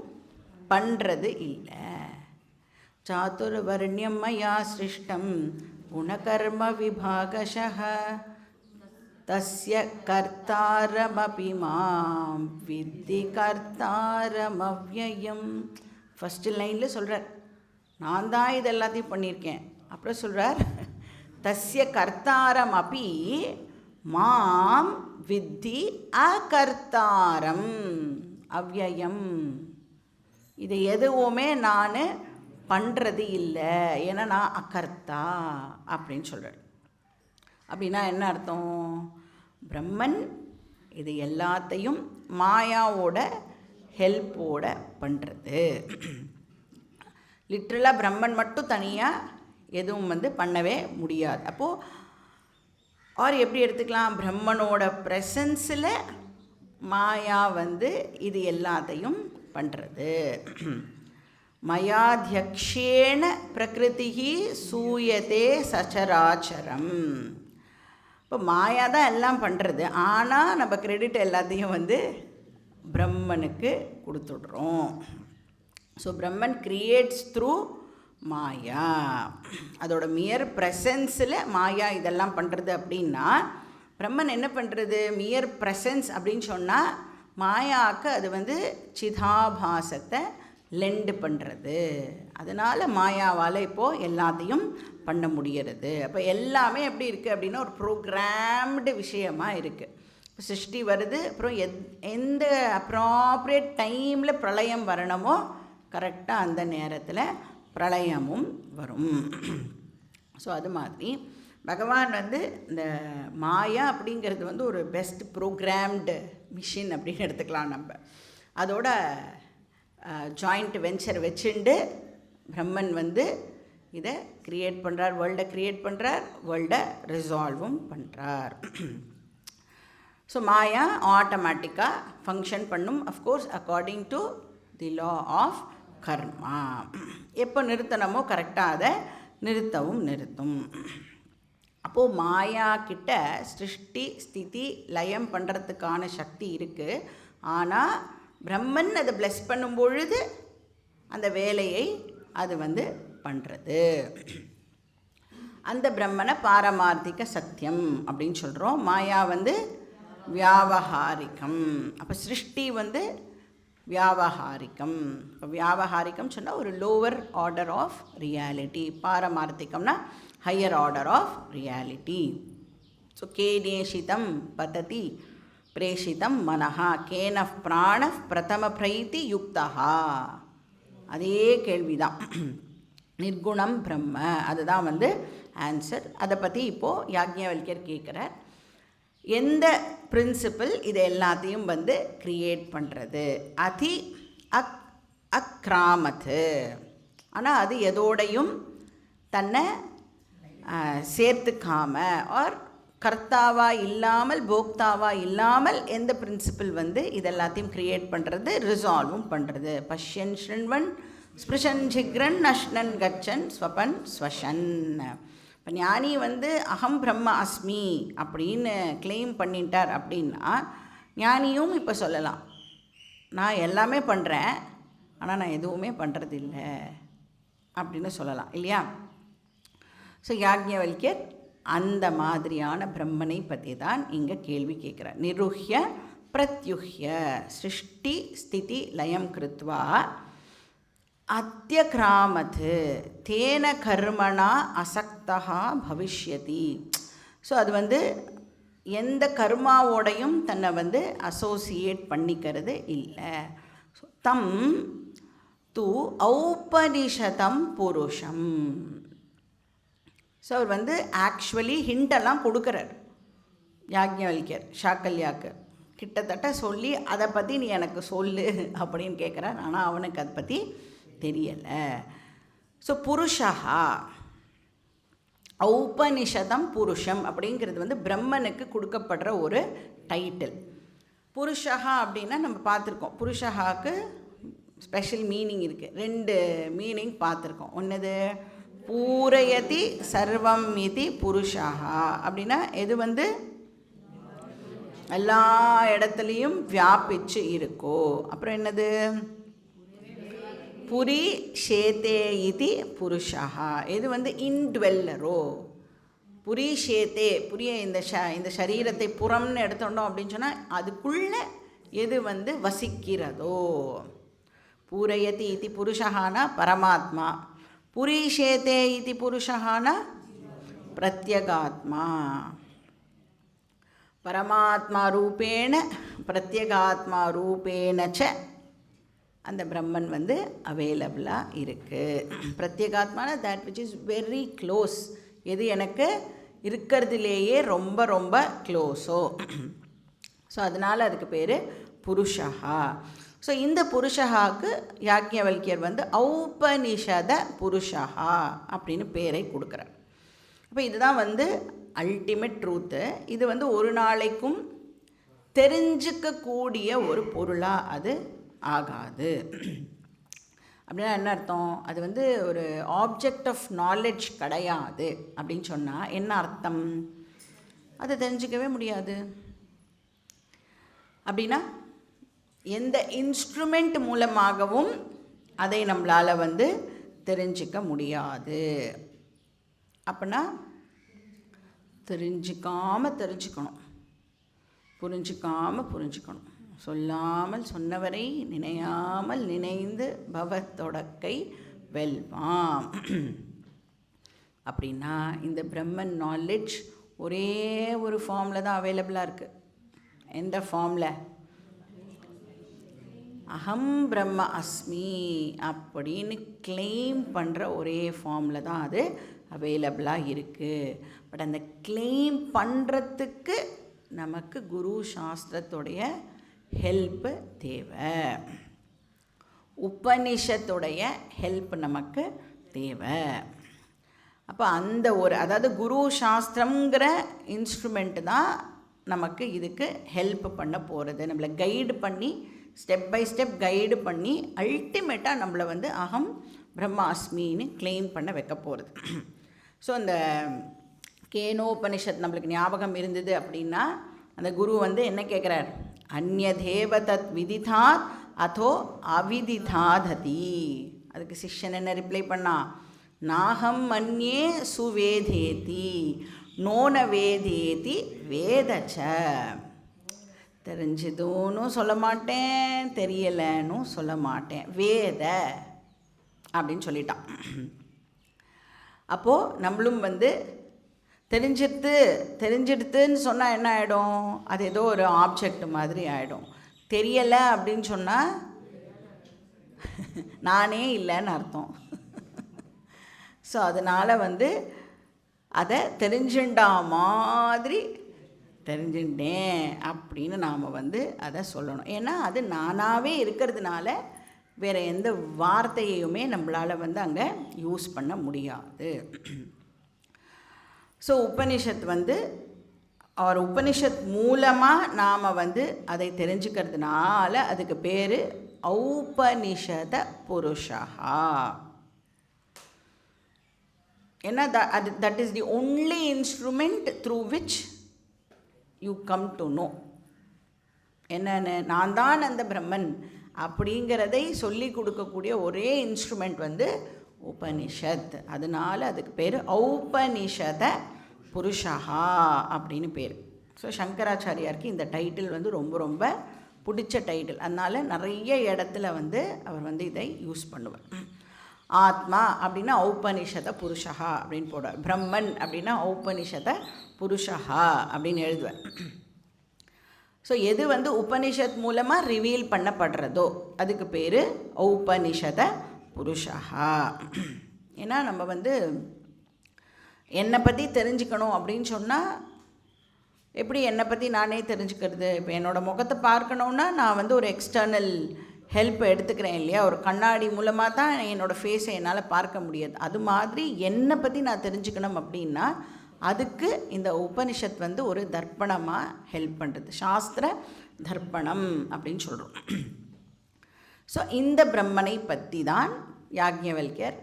பண்ணுறது இல்லை. சாதுர்வர்ணியம் மயா சிருஷ்டம் குணகர்ம விபாகஷः தஸ்ய கர்த்தாரமபி மாம் வித்தி கர்த்தாரமவ்யயம். ஃபஸ்ட்டு லைனில் சொல்கிறார், நான் தான் இது எல்லாத்தையும் பண்ணியிருக்கேன். அப்புறம் சொல்கிறார், தஸ்ய கர்த்தாரம் அப்பி மாம் வித்தி அகர்த்தாரம் அவ்யயம். இது எதுவுமே நான் பண்ணுறது இல்லை, ஏன்னா நான் அகர்த்தா அப்படின்னு சொல்கிறார். அப்படின்னா என்ன அர்த்தம், பிரம்மன் இது எல்லாத்தையும் மாயாவோட ஹெல்ப்போட பண்ணுறது. லிட்ரலாக பிரம்மன் மட்டும் தனியாக எதுவும் வந்து பண்ணவே முடியாது. அப்போது ஆர் எப்படி எடுத்துக்கலாம், பிரம்மனோட ப்ரெசன்ஸில் மாயா வந்து இது எல்லாத்தையும் பண்ணுறது. மயாத்யக்ஷேன பிரகிருதி சூயதே சச்சராச்சரம். இப்போ மாயா தான் எல்லாம் பண்ணுறது, ஆனால் நம்ம கிரெடிட் எல்லாத்தையும் வந்து பிரம்மனுக்கு கொடுத்துடுறோம். ஸோ பிரம்மன் கிரியேட்ஸ் த்ரூ மாயா. அதோட மியர் ப்ரெசன்ஸில் மாயா இதெல்லாம் பண்ணுறது. அப்படின்னா பிரம்மன் என்ன பண்ணுறது, மியர் ப்ரெசன்ஸ் அப்படின்னு சொன்னால் மாயாவுக்கு அது வந்து சிதாபாசத்தை லெண்டு பண்ணுறது. அதனால் மாயாவால் இப்போது எல்லாத்தையும் பண்ண முடிகிறது. அப்போ எல்லாமே எப்படி இருக்குது அப்படின்னா ஒரு ப்ரோக்ராம்டு விஷயமாக இருக்குது. இப்போ சிருஷ்டி வருது, அப்புறம் எந்த அப்ராப்ரியேட் டைமில் பிரளயம் வரணுமோ கரெக்டாக அந்த நேரத்தில் பிரளயமும் வரும். ஸோ அது மாதிரி பகவான் வந்து இந்த மாயா அப்படிங்கிறது வந்து ஒரு பெஸ்ட் ப்ரோக்ராம்டு மிஷின் அப்படின்னு எடுத்துக்கலாம் நம்ம. அதோட ஜாயிண்ட் வெஞ்சர் வச்சுண்டு பிரம்மன் வந்து இதை க்ரியேட் பண்ணுறார், வேர்ல்டை க்ரியேட் பண்ணுறார், வேர்ல்டை ரிசால்வும் பண்ணுறார். ஸோ மாயா ஆட்டோமேட்டிக்காக ஃபங்க்ஷன் பண்ணும், of course according to the law of karma. எப்போ நிறுத்தணுமோ கரெக்டாக அதை நிறுத்தும். அப்போது மாயா கிட்ட சிருஷ்டி ஸ்திதி லயம் பண்ணுறதுக்கான சக்தி இருக்குது. ஆனால் பிரம்மன் அதை பிளெஸ் பண்ணும் பொழுது அந்த வேலையை அது பண்ணுறது. அந்த பிரம்மனை பாரமார்த்திக சத்தியம் அப்படின்னு சொல்கிறோம். மாயா வியாவஹாரிகம். அப்போ சிருஷ்டி வியாவஹாரிகம். இப்போ வியாவஹாரிகம் சொன்னால் ஒரு லோவர் ஆர்டர் ஆஃப் ரியாலிட்டி, பாரமார்த்திகம்னா higher order of reality. So கேனேஷிதம் பததி பிரேஷிதம் மனஹா கேன பிராண பிரதம பிரைத்தி யுக்தா. அதே கேள்விதான். நிர்குணம் பிரம்ம, அதுதான் ஆன்சர். அதை பற்றி இப்போது யாக்ஞவல்கியர் கேட்குறார். எந்த பிரின்சிபிள் இதை எல்லாத்தையும் க்ரியேட் பண்ணுறது? அதி அக்ராமத்து. ஆனால் அது எதோடையும் தன்னை சேர்த்துக்காம, ஆர் கர்த்தாவாக இல்லாமல் போக்தாவாக இல்லாமல் எந்த பிரின்சிபிள் இதெல்லாத்தையும் க்ரியேட் பண்ணுறது, ரிசால்வும் பண்ணுறது. பஷ்யன் ஷ்ருண்வன் ஸ்பிருஷன் ஜிக்ரன் அஷ்ணன் கச்சன் ஸ்வபன் ஸ்வஷன். இப்போ ஞானி அகம் பிரம்ம அஸ்மி அப்படின்னு கிளைம் பண்ணிட்டார் அப்படின்னா, ஞானியும் இப்போ சொல்லலாம், நான் எல்லாமே பண்ணுறேன் ஆனால் நான் எதுவுமே பண்ணுறதில்ல அப்படின்னு சொல்லலாம் இல்லையா? ஸோ யாக்ஞவல்கியர் அந்த மாதிரியான பிரம்மனை பற்றி தான் இங்கே கேள்வி கேட்குறார். நிருஹ்ய பிரத்யுஹ்ய சிருஷ்டி ஸ்திதி லயம் கிருத்வா அத்தியக்ராமத்து தேன கர்மணா அசக்தா பவிஷ்யதி. ஸோ அது எந்த கர்மாவோடையும் தன்னை அசோசியேட் பண்ணிக்கிறது இல்லை. தம் து ஔபனிஷதம் புருஷம். ஸோ அவர் ஆக்சுவலி ஹிண்டெல்லாம் கொடுக்குறார் யாக்ஞவல்கியர் சாக்கல்யாக்கு. கிட்டத்தட்ட சொல்லி அதை பற்றி நீ எனக்கு சொல்லு அப்படின்னு கேட்குறார். ஆனால் அவனுக்கு அதை பற்றி தெரியலை. ஸோ புருஷா ஔபனிஷதம் புருஷம் அப்படிங்கிறது பிரம்மனுக்கு கொடுக்கப்படுற ஒரு டைட்டில். புருஷா அப்படின்னா நம்ம பார்த்துருக்கோம், புருஷாவுக்கு ஸ்பெஷல் மீனிங் இருக்குது. 2 மீனிங் பார்த்துருக்கோம். ஒன்றுது பூரயதி சர்வம் இதி புருஷா அப்படின்னா எது எல்லா இடத்துலையும் வியாபிச்சு இருக்கோ. அப்புறம் என்னது புரி ஷேத்தே இது புருஷா, எது இன்ட்வெல்லரோ. புரி ஷேத்தே, புரிய இந்த சரீரத்தை புறம்னு எடுத்துட்டோம் அப்படின்னு சொன்னால் அதுக்குள்ளே எது வசிக்கிறதோ. பூரயதி இது புருஷானா பரமாத்மா, புரீஷேதே இது புருஷானா பிரத்யகாத்மா. பரமாத்மா ரூபேண பிரத்யகாத்மா ரூபேணச்ச அந்த பிரம்மன் அவைலபிளாக இருக்குது. பிரத்யேகாத்மான that which is very close, எது எனக்கு இருக்கிறதுலேயே ரொம்ப ரொம்ப க்ளோஸோ. ஸோ அதனால் அதுக்கு பேர் புருஷா. ஸோ இந்த புருஷாவுக்கு யாக்ஞவல்கியர் ஔபனிஷத புருஷா அப்படின்னு பேரை கொடுக்குறார். அப்போ இதுதான் அல்டிமேட் ட்ரூத்து. இது ஒரு நாளைக்கும் தெரிஞ்சிக்கக்கூடிய ஒரு பொருளாக அது ஆகாது. அப்படின்னா என்ன அர்த்தம்? அது ஒரு ஆப்ஜெக்ட் ஆஃப் நாலெட்ஜ் கிடையாது அப்படின்னு சொன்னால் என்ன அர்த்தம்? அதை தெரிஞ்சிக்கவே முடியாது. அப்படின்னா எந்த இன்ஸ்ட்ருமெண்ட் மூலமாகவும் அதை நம்மளால் தெரிஞ்சிக்க முடியாது. அப்படின்னா தெரிஞ்சுக்கணும், புரிஞ்சுக்கணும். சொல்லாமல் சொன்னவரை நினையாமல் நினைந்து பவத்தொடக்கை வெல்வாம். அப்படின்னா இந்த பிரம்மன் நாலெட்ஜ் ஒரே ஒரு ஃபார்மில் தான் அவைலபிளாக இருக்குது. எந்த ஃபார்மில்? அகம் பிரம்ம அஸ்மி அப்படின்னு கிளைம் பண்ணுற ஒரே ஃபார்மில் தான் அது அவைலபிளாக இருக்குது. பட் அந்த கிளைம் பண்ணுறதுக்கு நமக்கு குரு சாஸ்திரத்துடைய ஹெல்ப்பு தேவை, உபனிஷத்துடைய ஹெல்ப் நமக்கு தேவை. அப்போ அந்த ஒரு அதாவது குரு சாஸ்திரங்கிற இன்ஸ்ட்ருமெண்ட்டு தான் நமக்கு இதுக்கு ஹெல்ப் பண்ண போகிறது, நம்மளை கைடு பண்ணி ஸ்டெப் பை ஸ்டெப் கைடு பண்ணி அல்டிமேட்டாக நம்மளை வந்து அகம் பிரம்மாஸ்மின்னு கிளைம் பண்ண வைக்க போகிறது. ஸோ அந்த கேனோபனிஷத் நம்மளுக்கு ஞாபகம் இருந்தது அப்படின்னா அந்த குரு வந்து என்ன கேட்குறார், அந்யதேவ தத் விதிதாத் அதோ அவிதிதாததி. அதுக்கு சிஷ்யன் என்ன ரிப்ளை பண்ணா, நாகம் மன்யே சுவேதேதி நோன வேதேதி வேதச்ச. தெரிஞ்சதுன்னு சொல்ல மாட்டேன், தெரியலைன்னு சொல்ல மாட்டேன், வேத அப்படின்னு சொல்லிட்டான். அப்போது நம்மளும் வந்து தெரிஞ்சிடுத்துன்னு சொன்னால் என்ன ஆகிடும், அது ஏதோ ஒரு ஆப்ஜெக்ட் மாதிரி ஆகிடும். தெரியலை அப்படின்னு சொன்னால் நானே இல்லைன்னு அர்த்தம். ஸோ அதனால் வந்து அதை தெரிஞ்சுண்டா மாதிரி தெரிஞ்சுட்டேன் அப்படின்னு நாம் வந்து அதை சொல்லணும். ஏன்னா அது நானாகவே இருக்கிறதுனால வேறு எந்த வார்த்தையுமே நம்மளால் வந்து அங்கே யூஸ் பண்ண முடியாது. ஸோ உபனிஷத் வந்து உபனிஷத் மூலமாக நாம் வந்து அதை தெரிஞ்சுக்கிறதுனால அதுக்கு பேர் ஔபனிஷத புருஷா. ஏன்னா that is the only instrument through which you come to know. என்னென்ன நான் தான் அந்த பிரம்மன் அப்படிங்கிறதை சொல்லி கொடுக்கக்கூடிய ஒரே இன்ஸ்ட்ருமெண்ட் வந்து உபனிஷத். அதனால் அதுக்கு பேர் ஔபனிஷத புருஷா அப்படின்னு பேர். ஸோ சங்கராச்சாரியாருக்கு இந்த டைட்டில் வந்து ரொம்ப ரொம்ப பிடிச்ச டைட்டில். அதனால் நிறைய இடத்துல வந்து அவர் வந்து இதை யூஸ் பண்ணுவார். ஆத்மா அப்படின்னா ஔபனிஷத புருஷா அப்படின்னு போடுவார், பிரம்மன் அப்படின்னா ஔபனிஷத புருஷா அப்படின்னு எழுதுவார். ஸோ எது வந்து உபனிஷத் மூலமாக ரிவீல் பண்ணப்படுறதோ அதுக்கு பேர் ஔபனிஷத புருஷா. ஏன்னா நம்ம வந்து என்னை பற்றி தெரிஞ்சுக்கணும் அப்படின்னு சொன்னால் எப்படி என்னை பற்றி நானே தெரிஞ்சுக்கிறது? இப்போ என்னோடய முகத்தை பார்க்கணுன்னா நான் வந்து ஒரு எக்ஸ்டர்னல் ஹெல்ப் எடுத்துக்கிறேன் இல்லையா, ஒரு கண்ணாடி மூலமாக தான் என்னோடய ஃபேஸை என்னால் பார்க்க முடியாது. அது மாதிரி என்னை பற்றி நான் தெரிஞ்சுக்கணும் அப்படின்னா அதுக்கு இந்த உபனிஷத் வந்து ஒரு தர்ப்பணமாக ஹெல்ப் பண்ணுறது, சாஸ்திர தர்ப்பணம் அப்படின்னு சொல்கிறோம். ஸோ இந்த பிரம்மனை பற்றி தான் யாக்ஞவல்யர்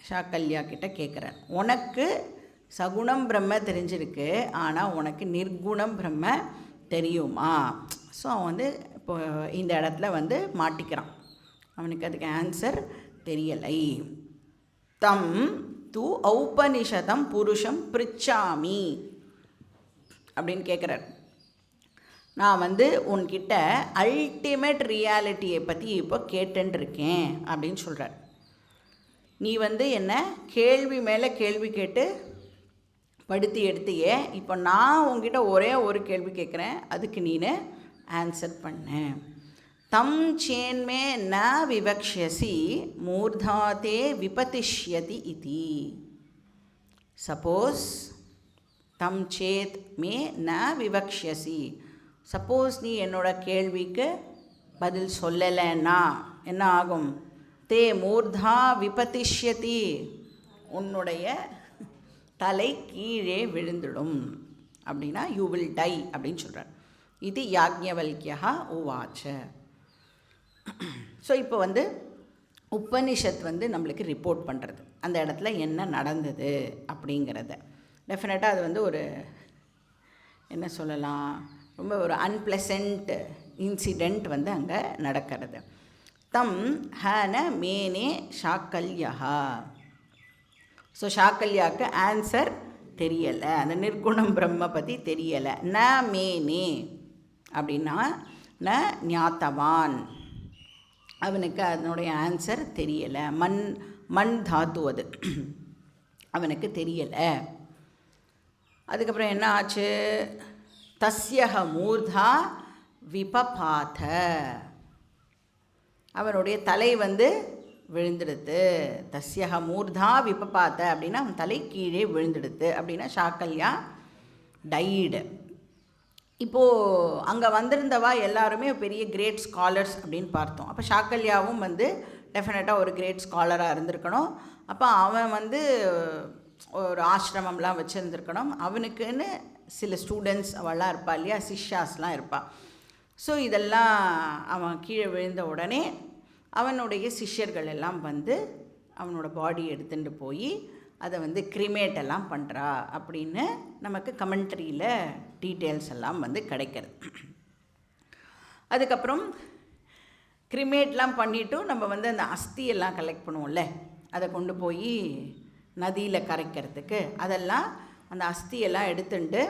சாக்கல்யா கிட்ட கேட்குறார். உனக்கு சகுணம் பிரம்ம தெரிஞ்சிருக்கு, ஆனால் உனக்கு நிர்குணம் பிரம்ம தெரியுமா? ஸோ அவன் வந்து இப்போ இந்த இடத்துல வந்து மாட்டிக்கிறான், அவனுக்கு அதுக்கு ஆன்சர் தெரியலை. தம் தூ ஔபனிஷதம் புருஷம் பிரிச்சாமி அப்படின்னு கேட்குறார். நான் வந்து உன்கிட்ட அல்டிமேட் ரியாலிட்டியை பற்றி இப்போ கேட்டுருக்கேன் அப்படின்னு சொல்கிறார். நீ வந்து என்ன கேள்வி மேலே கேள்வி கேட்டு படுத்தி எடுத்தியே, இப்போ நான் உங்ககிட்ட ஒரே ஒரு கேள்வி கேட்குறேன், அதுக்கு நீனு ஆன்சர் பண்ண. தம் சேன்மே ந விவக்ஷசி மூர்தாதே விபதிஷ்யதி இதி. சப்போஸ் தம் சேத் மே ந விவக்ஷசி, சப்போஸ் நீ என்னோட கேள்விக்கு பதில் சொல்லலைன்னா என்ன ஆகும்? தே மூர்தா விபதிஷ்யதி, உன்னுடைய தலை கீழே விழுந்துடும் அப்படின்னா யூ வில் டை அப்படின்னு சொல்கிறார். இது யாக்ஞவல்யா உவாச்ச. ஸோ இப்போ வந்து உபனிஷத் வந்து நம்மளுக்கு ரிப்போர்ட் பண்ணுறது அந்த இடத்துல என்ன நடந்தது அப்படிங்கிறத. டெஃபினட்டாக அது வந்து ஒரு என்ன சொல்லலாம், ரொம்ப ஒரு அன்பிளசன்ட் இன்சிடெண்ட் வந்து அங்கே நடக்கிறது. தம் ஹன மேனே சாக்கல்யா. ஸோ சாக்கல்யாவுக்கு ஆன்சர் தெரியலை, அந்த நிர்குணம் பிரம்ம பற்றி தெரியலை. ந மேனே அப்படின்னா ந ஞாத்தவான், அவனுக்கு அதனுடைய ஆன்சர் தெரியலை. மண் தாத்து அது அவனுக்கு தெரியலை. அதுக்கப்புறம் என்ன ஆச்சு? தஸ்யஹ மூர்தா விபபாத, அவனுடைய தலை வந்து விழுந்துடுது. தஸ்யஹ மூர்தா விபபாத அப்படின்னா அவன் தலை கீழே விழுந்துடுது அப்படின்னா சாக்கல்யா டைடு. இப்போது அங்கே வந்திருந்தவா எல்லாருமே பெரிய கிரேட் ஸ்காலர்ஸ் அப்படின்னு பார்த்தோம். அப்போ சாக்கல்யாவும் வந்து டெஃபினட்டாக ஒரு கிரேட் ஸ்காலராக இருந்திருக்கணும். அப்போ அவன் வந்து ஒரு ஆசிரமம்லாம் வச்சுருந்துருக்கணும். அவனுக்குன்னு சில ஸ்டூடெண்ட்ஸ் அவள்லாம் இருப்பாள் இல்லையா, சிஷ்யாஸ்லாம் இருப்பாள். ஸோ இதெல்லாம் அவன் கீழே விழுந்த உடனே அவனுடைய சிஷ்யர்கள் எல்லாம் வந்து அவனோட பாடி எடுத்துகிட்டு போய் அதை வந்து கிரிமேட் எல்லாம் பண்ணுறா அப்படின்னு நமக்கு கமெண்ட்ரியில் டீட்டெயில்ஸ் எல்லாம் வந்து கிடைக்கிறது. அதுக்கப்புறம் கிரிமேட்லாம் பண்ணிவிட்டு நம்ம வந்து அந்த அஸ்தியெல்லாம் கலெக்ட் பண்ணுவோம்ல, அதை கொண்டு போய் நதியில் கரைக்கிறதுக்கு, அதெல்லாம் அந்த அஸ்தியெல்லாம் எடுத்துட்டு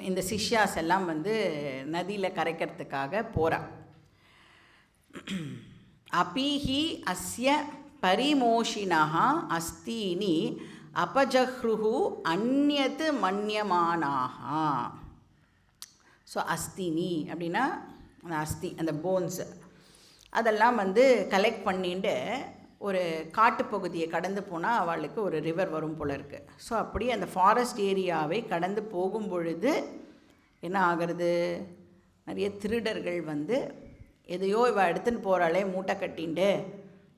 இந்த சிஷ்யாஸ் எல்லாம் வந்து நதியில் கரைக்கிறதுக்காக போகிறா. அபிஹி அஸ்ய பரிமோஷினஹ அஸ்தீனி அபஜஹ்ருஹு அந்யத் மன்யமானாஹ. ஸோ அஸ்தினி அப்படின்னா அந்த அஸ்தி, அந்த போன்ஸு அதெல்லாம் வந்து கலெக்ட் பண்ணிட்டு ஒரு காட்டுப்பகுதியை கடந்து போனால் அவளுக்கு ஒரு ரிவர் வரும் போல இருக்குது. ஸோ அப்படி அந்த ஃபாரஸ்ட் ஏரியாவை கடந்து போகும் பொழுது என்ன ஆகிறது, நிறைய திருடர்கள் வந்து எதையோ இவள் எடுத்துன்னு போகிறாளே மூட்டை கட்டின்ட்டு,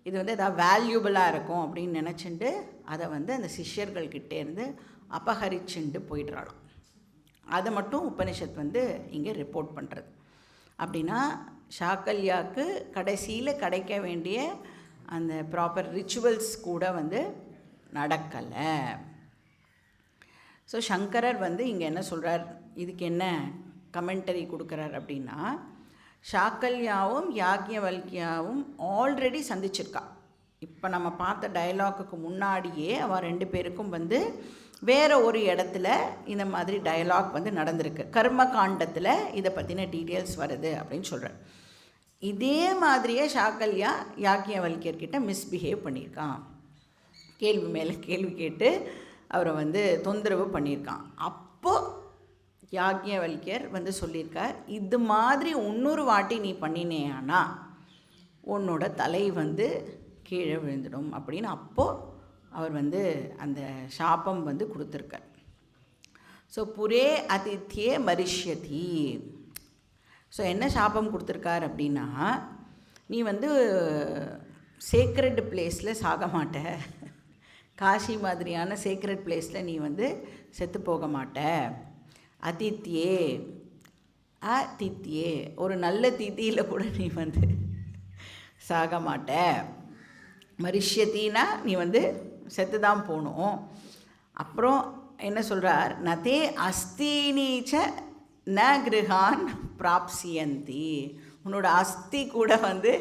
இது வந்து எதாவது வேல்யூபிளாக இருக்கும் அப்படின்னு நினச்சிட்டு அதை வந்து அந்த சிஷ்யர்கள்கிட்டேருந்து அபகரிச்சுண்டு போயிடுறாளாம். அதை மட்டும் உபனிஷத் வந்து இங்கே ரிப்போர்ட் பண்ணுறது. அப்படின்னா சாக்கல்யாவுக்கு கடைசியில் கிடைக்க வேண்டிய அந்த ப்ராப்பர் ரிச்சுவல்ஸ் கூட வந்து நடக்கலை. ஸோ சங்கரர் வந்து இங்கே என்ன சொல்கிறார், இதுக்கு என்ன கமெண்டரி கொடுக்குறார் அப்படின்னா, சாக்கல்யாவும் யாக்ஞவல்கியாவும் ஆல்ரெடி சந்திச்சிருக்கா. இப்போ நம்ம பார்த்த டயலாக்குக்கு முன்னாடியே அவள் 2 பேருக்கும் வந்து வேறு ஒரு இடத்துல இந்த மாதிரி டயலாக் வந்து நடந்திருக்கு. கர்ம காண்டத்தில் இதை பற்றின டீட்டெயில்ஸ் வருது அப்படின்னு சொல்கிறேன். இதே மாதிரியே சாக்கல்யா யாக்ஞவல்கியர்கிட்ட மிஸ்பிஹேவ் பண்ணியிருக்கான், கேள்வி மேலே கேள்வி கேட்டு அவரை வந்து தொந்தரவு பண்ணியிருக்கான். அப்போது யாக்ஞவல்கியர் வந்து சொல்லியிருக்கார், இது மாதிரி இன்னொரு வாட்டி நீ பண்ணினேயானா உன்னோட தலை வந்து கீழே விழுந்துடும் அப்படின்னு அப்போது அவர் வந்து அந்த சாபம் வந்து கொடுத்துருக்கார். ஸோ புரே அதித்யே மரிஷ்யதி. ஸோ என்ன சாபம் கொடுத்துருக்கார் அப்படின்னா, நீ வந்து சேக்ரெட் பிளேஸில் சாக மாட்ட, காசி மாதிரியான சேக்ரெட் பிளேஸில் நீ வந்து செத்து போக மாட்ட. அதித்யே அதித்யே ஒரு நல்ல திதியில் கூட நீ வந்து சாக மாட்ட. மரிஷ்யத்தின்னா நீ வந்து செத்து தான் போகணும். அப்புறம் என்ன சொல்கிறார், நதே அஸ்தீனீச்ச ந கிருஹான் பிராப்சியந்தி. உன்னோட அஸ்தி கூட வந்து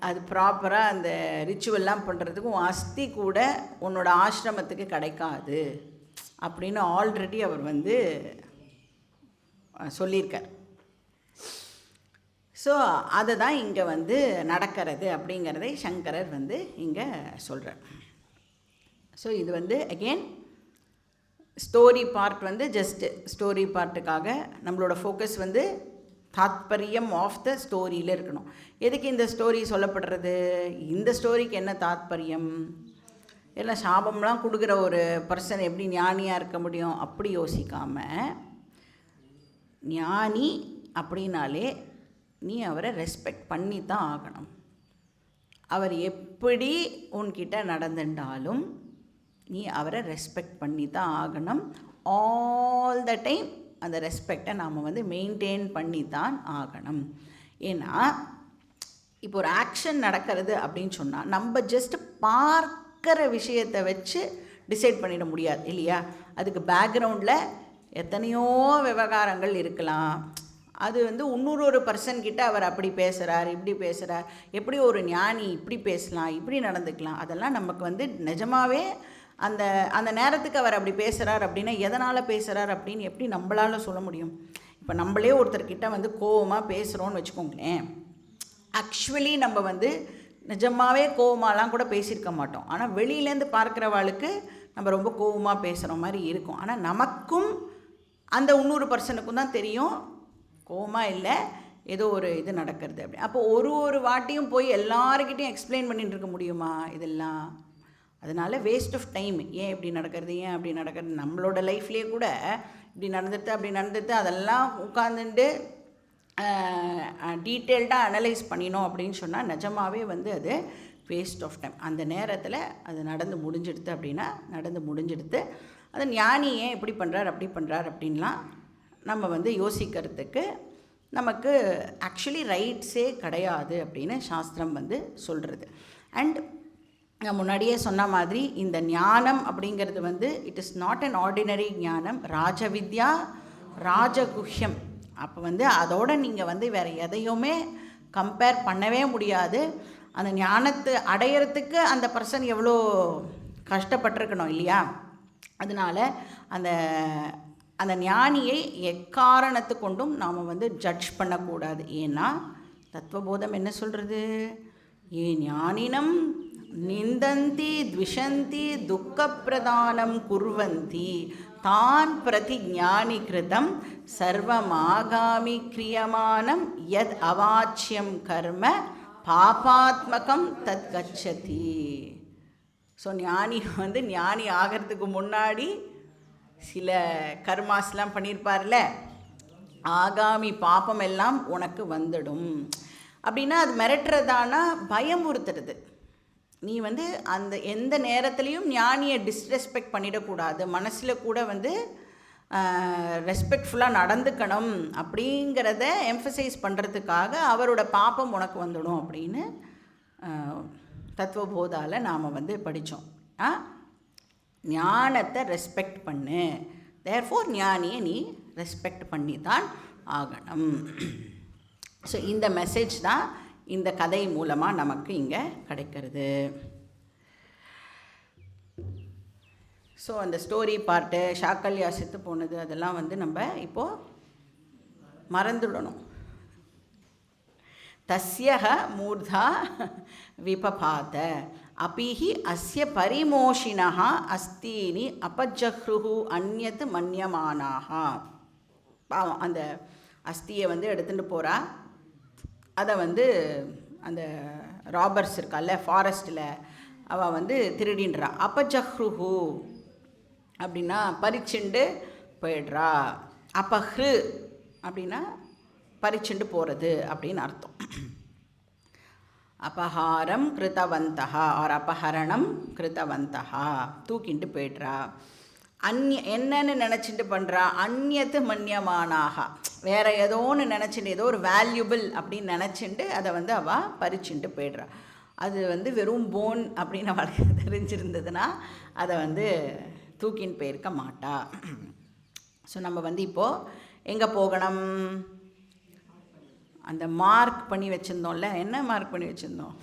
அது ப்ராப்பராக அந்த ரிச்சுவல்லாம் பண்ணுறதுக்கு உன் அஸ்தி கூட உன்னோட ஆசிரமத்துக்கு கிடைக்காது அப்படின்னு ஆல்ரெடி அவர் வந்து சொல்லியிருக்கார். ஸோ அதை தான் இங்கே வந்து நடக்கிறது அப்படிங்கிறதை சங்கரர் வந்து இங்கே சொல்கிறார். ஸோ இது வந்து அகெயின் ஸ்டோரி பார்ட் வந்து ஜஸ்ட்டு ஸ்டோரி பார்ட்டுக்காக நம்மளோட ஃபோக்கஸ் வந்து தாத்பரியம் ஆஃப் த ஸ்டோரியில் இருக்கணும். எதுக்கு இந்த ஸ்டோரி சொல்லப்படுறது, இந்த ஸ்டோரிக்கு என்ன தாத்பரியம், எல்லாம் சாபம்லாம் கொடுக்குற ஒரு பர்சன் எப்படி ஞானியாக இருக்க முடியும் அப்படி யோசிக்காமல், ஞானி அப்படின்னாலே நீ அவரை ரெஸ்பெக்ட் பண்ணி தான் ஆகணும். அவர் எப்படி உன்கிட்ட நடந்துட்டாலும் நீ அவரை ரெஸ்பெக்ட் பண்ணி தான் ஆகணும். ஆல் த டைம் அந்த ரெஸ்பெக்டை நாம் வந்து மெயின்டைன் பண்ணி தான் ஆகணும். ஏன்னா இப்போ ஒரு ஆக்ஷன் நடக்கிறது அப்படின்னு சொன்னால் நம்ம ஜஸ்ட் பார்க்குற விஷயத்தை வச்சு டிசைட் பண்ணிட முடியாது இல்லையா. அதுக்கு பேக்ரவுண்டில் எத்தனையோ விவகாரங்கள் இருக்கலாம். அது வந்து இன்னொரு பர்சன்கிட்ட அவர் அப்படி பேசுகிறார், இப்படி பேசுகிறார், எப்படி ஒரு ஞானி இப்படி பேசலாம், இப்படி நடந்துக்கலாம், அதெல்லாம் நமக்கு வந்து நிஜமாகவே அந்த அந்த நேரத்துக்கு அவர் அப்படி பேசுகிறார் அப்படின்னா எதனால் பேசுகிறார் அப்படின்னு எப்படி நம்மளால் சொல்ல முடியும். இப்போ நம்மளே ஒருத்தர்கிட்ட வந்து கோவமாக பேசுகிறோன்னு வச்சுக்கோங்களேன், ஆக்சுவலி நம்ம வந்து நிஜமாகவே கோவமாலாம் கூட பேசியிருக்க மாட்டோம். ஆனால் வெளியிலேருந்து பார்க்குறவாளுக்கு நம்ம ரொம்ப கோவமாக பேசுகிற மாதிரி இருக்கும். ஆனால் நமக்கும் அந்த இன்னொரு பர்சனுக்கும் தான் தெரியும் கோவமாக இல்லை, ஏதோ ஒரு இது நடக்கிறது அப்படி. அப்போ ஒரு வாட்டியும் போய் எல்லாருக்கிட்டையும் எக்ஸ்பிளைன் பண்ணிட்டு இருக்க முடியுமா இதெல்லாம்? அதனால் வேஸ்ட் ஆஃப் டைம். ஏன் இப்படி நடக்கிறது, ஏன் அப்படி நடக்கிறது, நம்மளோட லைஃப்லேயே கூட இப்படி நடந்துட்டு அப்படி நடந்துட்டு அதெல்லாம் உட்காந்துட்டு டீட்டெயில்டாக அனலைஸ் பண்ணினோம் அப்படின்னு சொன்னால் நிஜமாகவே வந்து அது வேஸ்ட் ஆஃப் டைம். அந்த நேரத்தில் அது நடந்து முடிஞ்சிடுது அப்படின்னா நடந்து முடிஞ்சிடுது. அது ஞானி ஏன் இப்படி பண்ணுறார் அப்படி பண்ணுறார் அப்படின்லாம் நம்ம வந்து யோசிக்கிறதுக்கு நமக்கு ஆக்சுவலி ரைட்ஸே கிடையாது அப்படின்னு சாஸ்திரம் வந்து சொல்கிறது. அண்ட் நான் முன்னாடியே சொன்ன மாதிரி இந்த ஞானம் அப்படிங்கிறது வந்து it is not an ordinary ஞானம், ராஜவித்யா ராஜகுஹ்யம். அப்போ வந்து அதோடு நீங்கள் வந்து வேறு எதையுமே கம்பேர் பண்ணவே முடியாது. அந்த ஞானத்தை அடையிறதுக்கு அந்த பர்சன் எவ்வளோ கஷ்டப்பட்டிருக்கணும் இல்லையா? அதனால் அந்த அந்த ஞானியை எக்காரணத்து கொண்டும் நாம் வந்து ஜட்ஜ் பண்ணக்கூடாது. ஏன்னா தத்துவபோதம் என்ன சொல்கிறது? ஏ ஞானினம் நிந்தந்தி த்விஷந்தி துக்கப்பிரதானம் குர்வந்தி தான் பிரதி ஞானி கிருதம் சர்வமாகாமி கிரியமானம் யத் அவாச்சியம் கர்ம பாபாத்மகம் தத் கச்சதி. ஸோ ஞானி வந்து ஞானி ஆகிறதுக்கு முன்னாடி சில கர்மாஸ்லாம் பண்ணியிருப்பார்ல, ஆகாமி பாப்பம் எல்லாம் உனக்கு வந்துடும் அப்படின்னா அது மிரட்டுறதானா பயமுறுத்துறது. நீ வந்து அந்த எந்த நேரத்துலையும் ஞானியை டிஸ்ரெஸ்பெக்ட் பண்ணிடக்கூடாது, மனசில் கூட வந்து ரெஸ்பெக்ட்ஃபுல்லாக நடந்துக்கணும் அப்படிங்கிறத எம்ஃபசைஸ் பண்ணுறதுக்காக அவரோட பாப்பம் உனக்கு வந்துடும் அப்படின்னு தத்துவபோதால் நாம் வந்து படித்தோம். ஞானத்தை ரெஸ்பெக்ட் பண்ணு, தேர்ஃபோர் ஞானியை நீ ரெஸ்பெக்ட் பண்ணி தான் ஆகணும். ஸோ இந்த மெசேஜ் தான் இந்த கதை மூலமாக நமக்கு இங்கே கிடைக்கிறது. ஸோ அந்த ஸ்டோரி பார்ட்டு, சாக்கல்யா செத்து போனது, அதெல்லாம் வந்து நம்ம இப்போது மறந்துடணும். தஸ்யஹ மூர்தா விபபாத அபிஹி அஸ்ய பரிமோஷினஹ அஸ்தீனி அபஜஹ்ருஹு அந்யத் மன்யமானாக. பாவம், அந்த அஸ்தியை வந்து எடுத்துகிட்டு போகிறா. அதை வந்து அந்த ராபர்ஸ் இருக்கால ஃபாரஸ்ட்டில் அவள் வந்து திருடின்றா. அபஜஹ்ருஹு அப்படின்னா பறிச்சுண்டு போயிடுறா. அபஹ்ரு அப்படின்னா பறிச்சுண்டு போகிறது அப்படின்னு அர்த்தம். அபஹாரம் கிருத்தவந்தா ஆர் அபஹரணம் கிருத்தவந்தா, தூக்கிண்டு போய்ட்றா. என்னன்னு நினச்சிட்டு பண்ணுறா? அந்நியத்து மன்யமானாக, வேறு ஏதோன்னு நினச்சிட்டு ஏதோ ஒரு வேல்யூபிள் அப்படின்னு நினச்சிட்டு அதை வந்து அவள் பறிச்சுட்டு போய்ட்றா. அது வந்து வெறும் போன் அப்படின்னு அவளுக்கு தெரிஞ்சிருந்ததுன்னா அதை வந்து தூக்கின்னு போயிருக்க மாட்டா. ஸோ நம்ம வந்து இப்போது எங்கே போகணும்? அந்த மார்க் பண்ணி வச்சுருந்தோம்ல, என்ன மார்க் பண்ணி வச்சுருந்தோம்?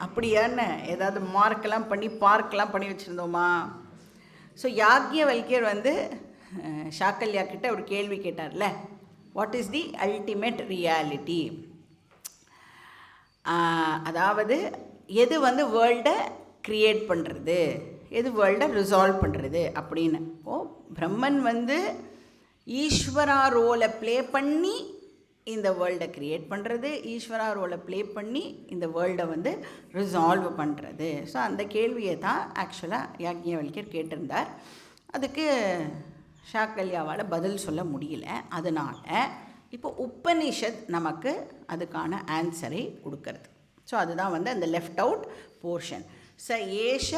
அப்படியான்னு ஏதாவது மார்க்கெல்லாம் பண்ணி பார்க்கெலாம் பண்ணி வச்சுருந்தோமா? ஸோ யாக்ஞவல்கியர் வந்து சாக்கல்யா கிட்ட ஒரு கேள்வி கேட்டார்ல, what is the ultimate reality? அதாவது எது வந்து வேர்ல்டை க்ரியேட் பண்ணுறது, எது வேர்ல்டை ரிசால்வ் பண்ணுறது அப்படின்னு. பிரம்மன் வந்து ஈஸ்வரா ரோலை ப்ளே பண்ணி இந்த வேர்ல்டை க்ரியேட் பண்ணுறது, ஈஸ்வரா ரோலை ப்ளே பண்ணி இந்த வேர்ல்டை வந்து ரிசால்வ் பண்ணுறது. ஸோ அந்த கேள்வியை தான் ஆக்சுவலாக யாக்ஞவல்கியர் கேட்டிருந்தார். அதுக்கு சாக்கல்யாவால் பதில் சொல்ல முடியல. அதனால் இப்போ உபனிஷத் நமக்கு அதுக்கான ஆன்சரை கொடுக்கறது. ஸோ அதுதான் வந்து அந்த லெஃப்ட் அவுட் போர்ஷன். ச ஏஷ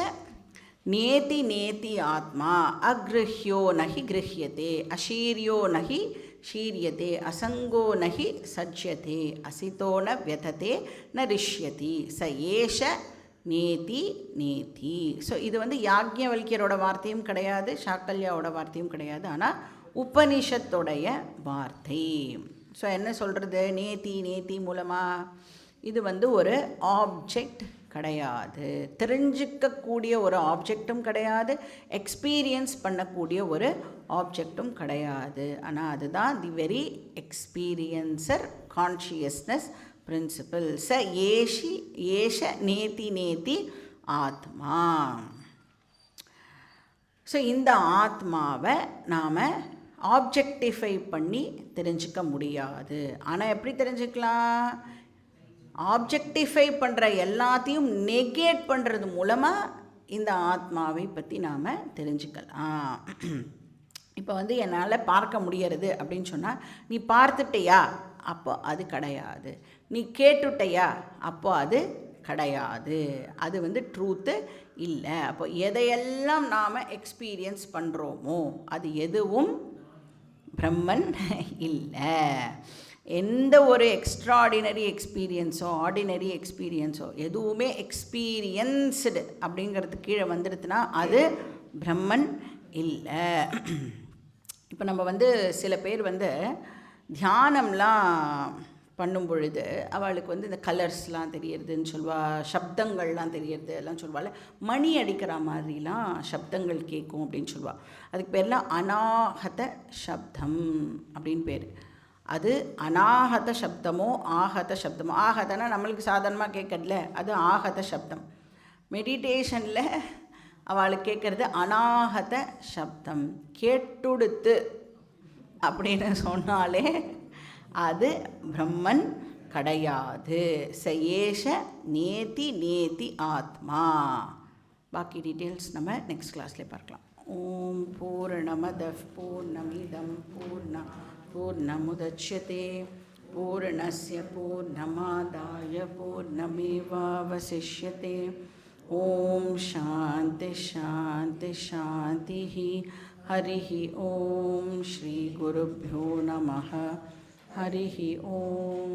நேதி நேதி ஆத்மா அக்ருஹ்யோ நஹி கிருஹ்யதே அஷீர்யோ நஹி ஷீரியதே அசங்கோ நஹி சஜ்யதே அசிதோ ந வியததே ந ரிஷ்யதி ச ஏஷ நேதி நேதி. ஸோ இது வந்து யாக்ஞவல்கியரோட வார்த்தையும் கிடையாது, சாக்கல்யாவோட வார்த்தையும் கிடையாது, ஆனால் உபனிஷத்தோடைய வார்த்தை. ஸோ என்ன சொல்கிறது? நேதி நேதி மூலமாக இது வந்து ஒரு ஆப்ஜெக்ட் கிடையாது, தெரிஞ்சிக்கக்கூடிய ஒரு ஆப்ஜெக்டும் கிடையாது, எக்ஸ்பீரியன்ஸ் பண்ணக்கூடிய ஒரு ஆப்ஜெக்டும் கிடையாது. ஆனால் அதுதான் the very experiencer consciousness principle. ச ஏஷி ஏஷ நேதி நேதி ஆத்மா. ஸோ இந்த ஆத்மாவை நாம் ஆப்ஜெக்டிஃபை பண்ணி தெரிஞ்சிக்க முடியாது. ஆனால் எப்படி தெரிஞ்சுக்கலாம்? ஆப்ஜெக்டிஃபை பண்ணுற எல்லாத்தையும் நெகேட் பண்ணுறது மூலமாக இந்த ஆத்மாவை பற்றி நாம் தெரிஞ்சுக்கலாம். இப்போ வந்து என்னால் பார்க்க முடியறது அப்படின்னு சொன்னால், நீ பார்த்துட்டையா? அப்போ அது கிடையாது. நீ கேட்டுட்டையா? அப்போ அது கிடையாது. அது வந்து ட்ரூத்து இல்லை. அப்போ எதையெல்லாம் நாம் எக்ஸ்பீரியன்ஸ் பண்ணுறோமோ அது எதுவும் பிரம்மன் இல்லை. எந்த ஒரு எக்ஸ்ட்ராடினரி எக்ஸ்பீரியன்ஸோ ஆர்டினரி எக்ஸ்பீரியன்ஸோ எதுவுமே எக்ஸ்பீரியன்ஸ்டு அப்படிங்கிறதுக்கு கீழே வந்துடுதுன்னா அது பிரம்மன் இல்லை. இப்போ நம்ம வந்து சில பேர் வந்து தியானம்லாம் பண்ணும் பொழுது அவளுக்கு வந்து இந்த கலர்ஸ்லாம் தெரியறதுன்னு சொல்லுவாள், சப்தங்கள்லாம் தெரியறது எல்லாம் சொல்லுவாள். மணி அடிக்கிற மாதிரிலாம் சப்தங்கள் கேட்கும் அப்படின்னு சொல்லுவாள். அதுக்கு பேர்லாம் அநாகத சப்தம் அப்படின்னு பேர். அது அநாகத சப்தமோ ஆகத சப்தமோ, ஆகதனா நம்மளுக்கு சாதாரணமாக கேட்கறதுல அது ஆகத சப்தம். மெடிடேஷனில் அவளுக்கு கேட்குறது அநாகத சப்தம். கேட்டுடுத்து அப்படின்னு சொன்னாலே அது பிரம்மன் கிடையாது. சயேஷ நேதி நேதி ஆத்மா. பாக்கி டீட்டெயில்ஸ் நம்ம நெக்ஸ்ட் கிளாஸ்லேயே பார்க்கலாம். ஓம் பூர்ணமத பூர்ணமிதம் பூர்ணமுதச்யதே பூர்ணஸ்ய பூர்ணமாதாய பூர்ணமேவாவசிஷ்யதே. ஓம் சாந்தி சாந்தி சாந்தி. हरिः ओम श्री गुरुभ्यो नमः. हरिः ओम.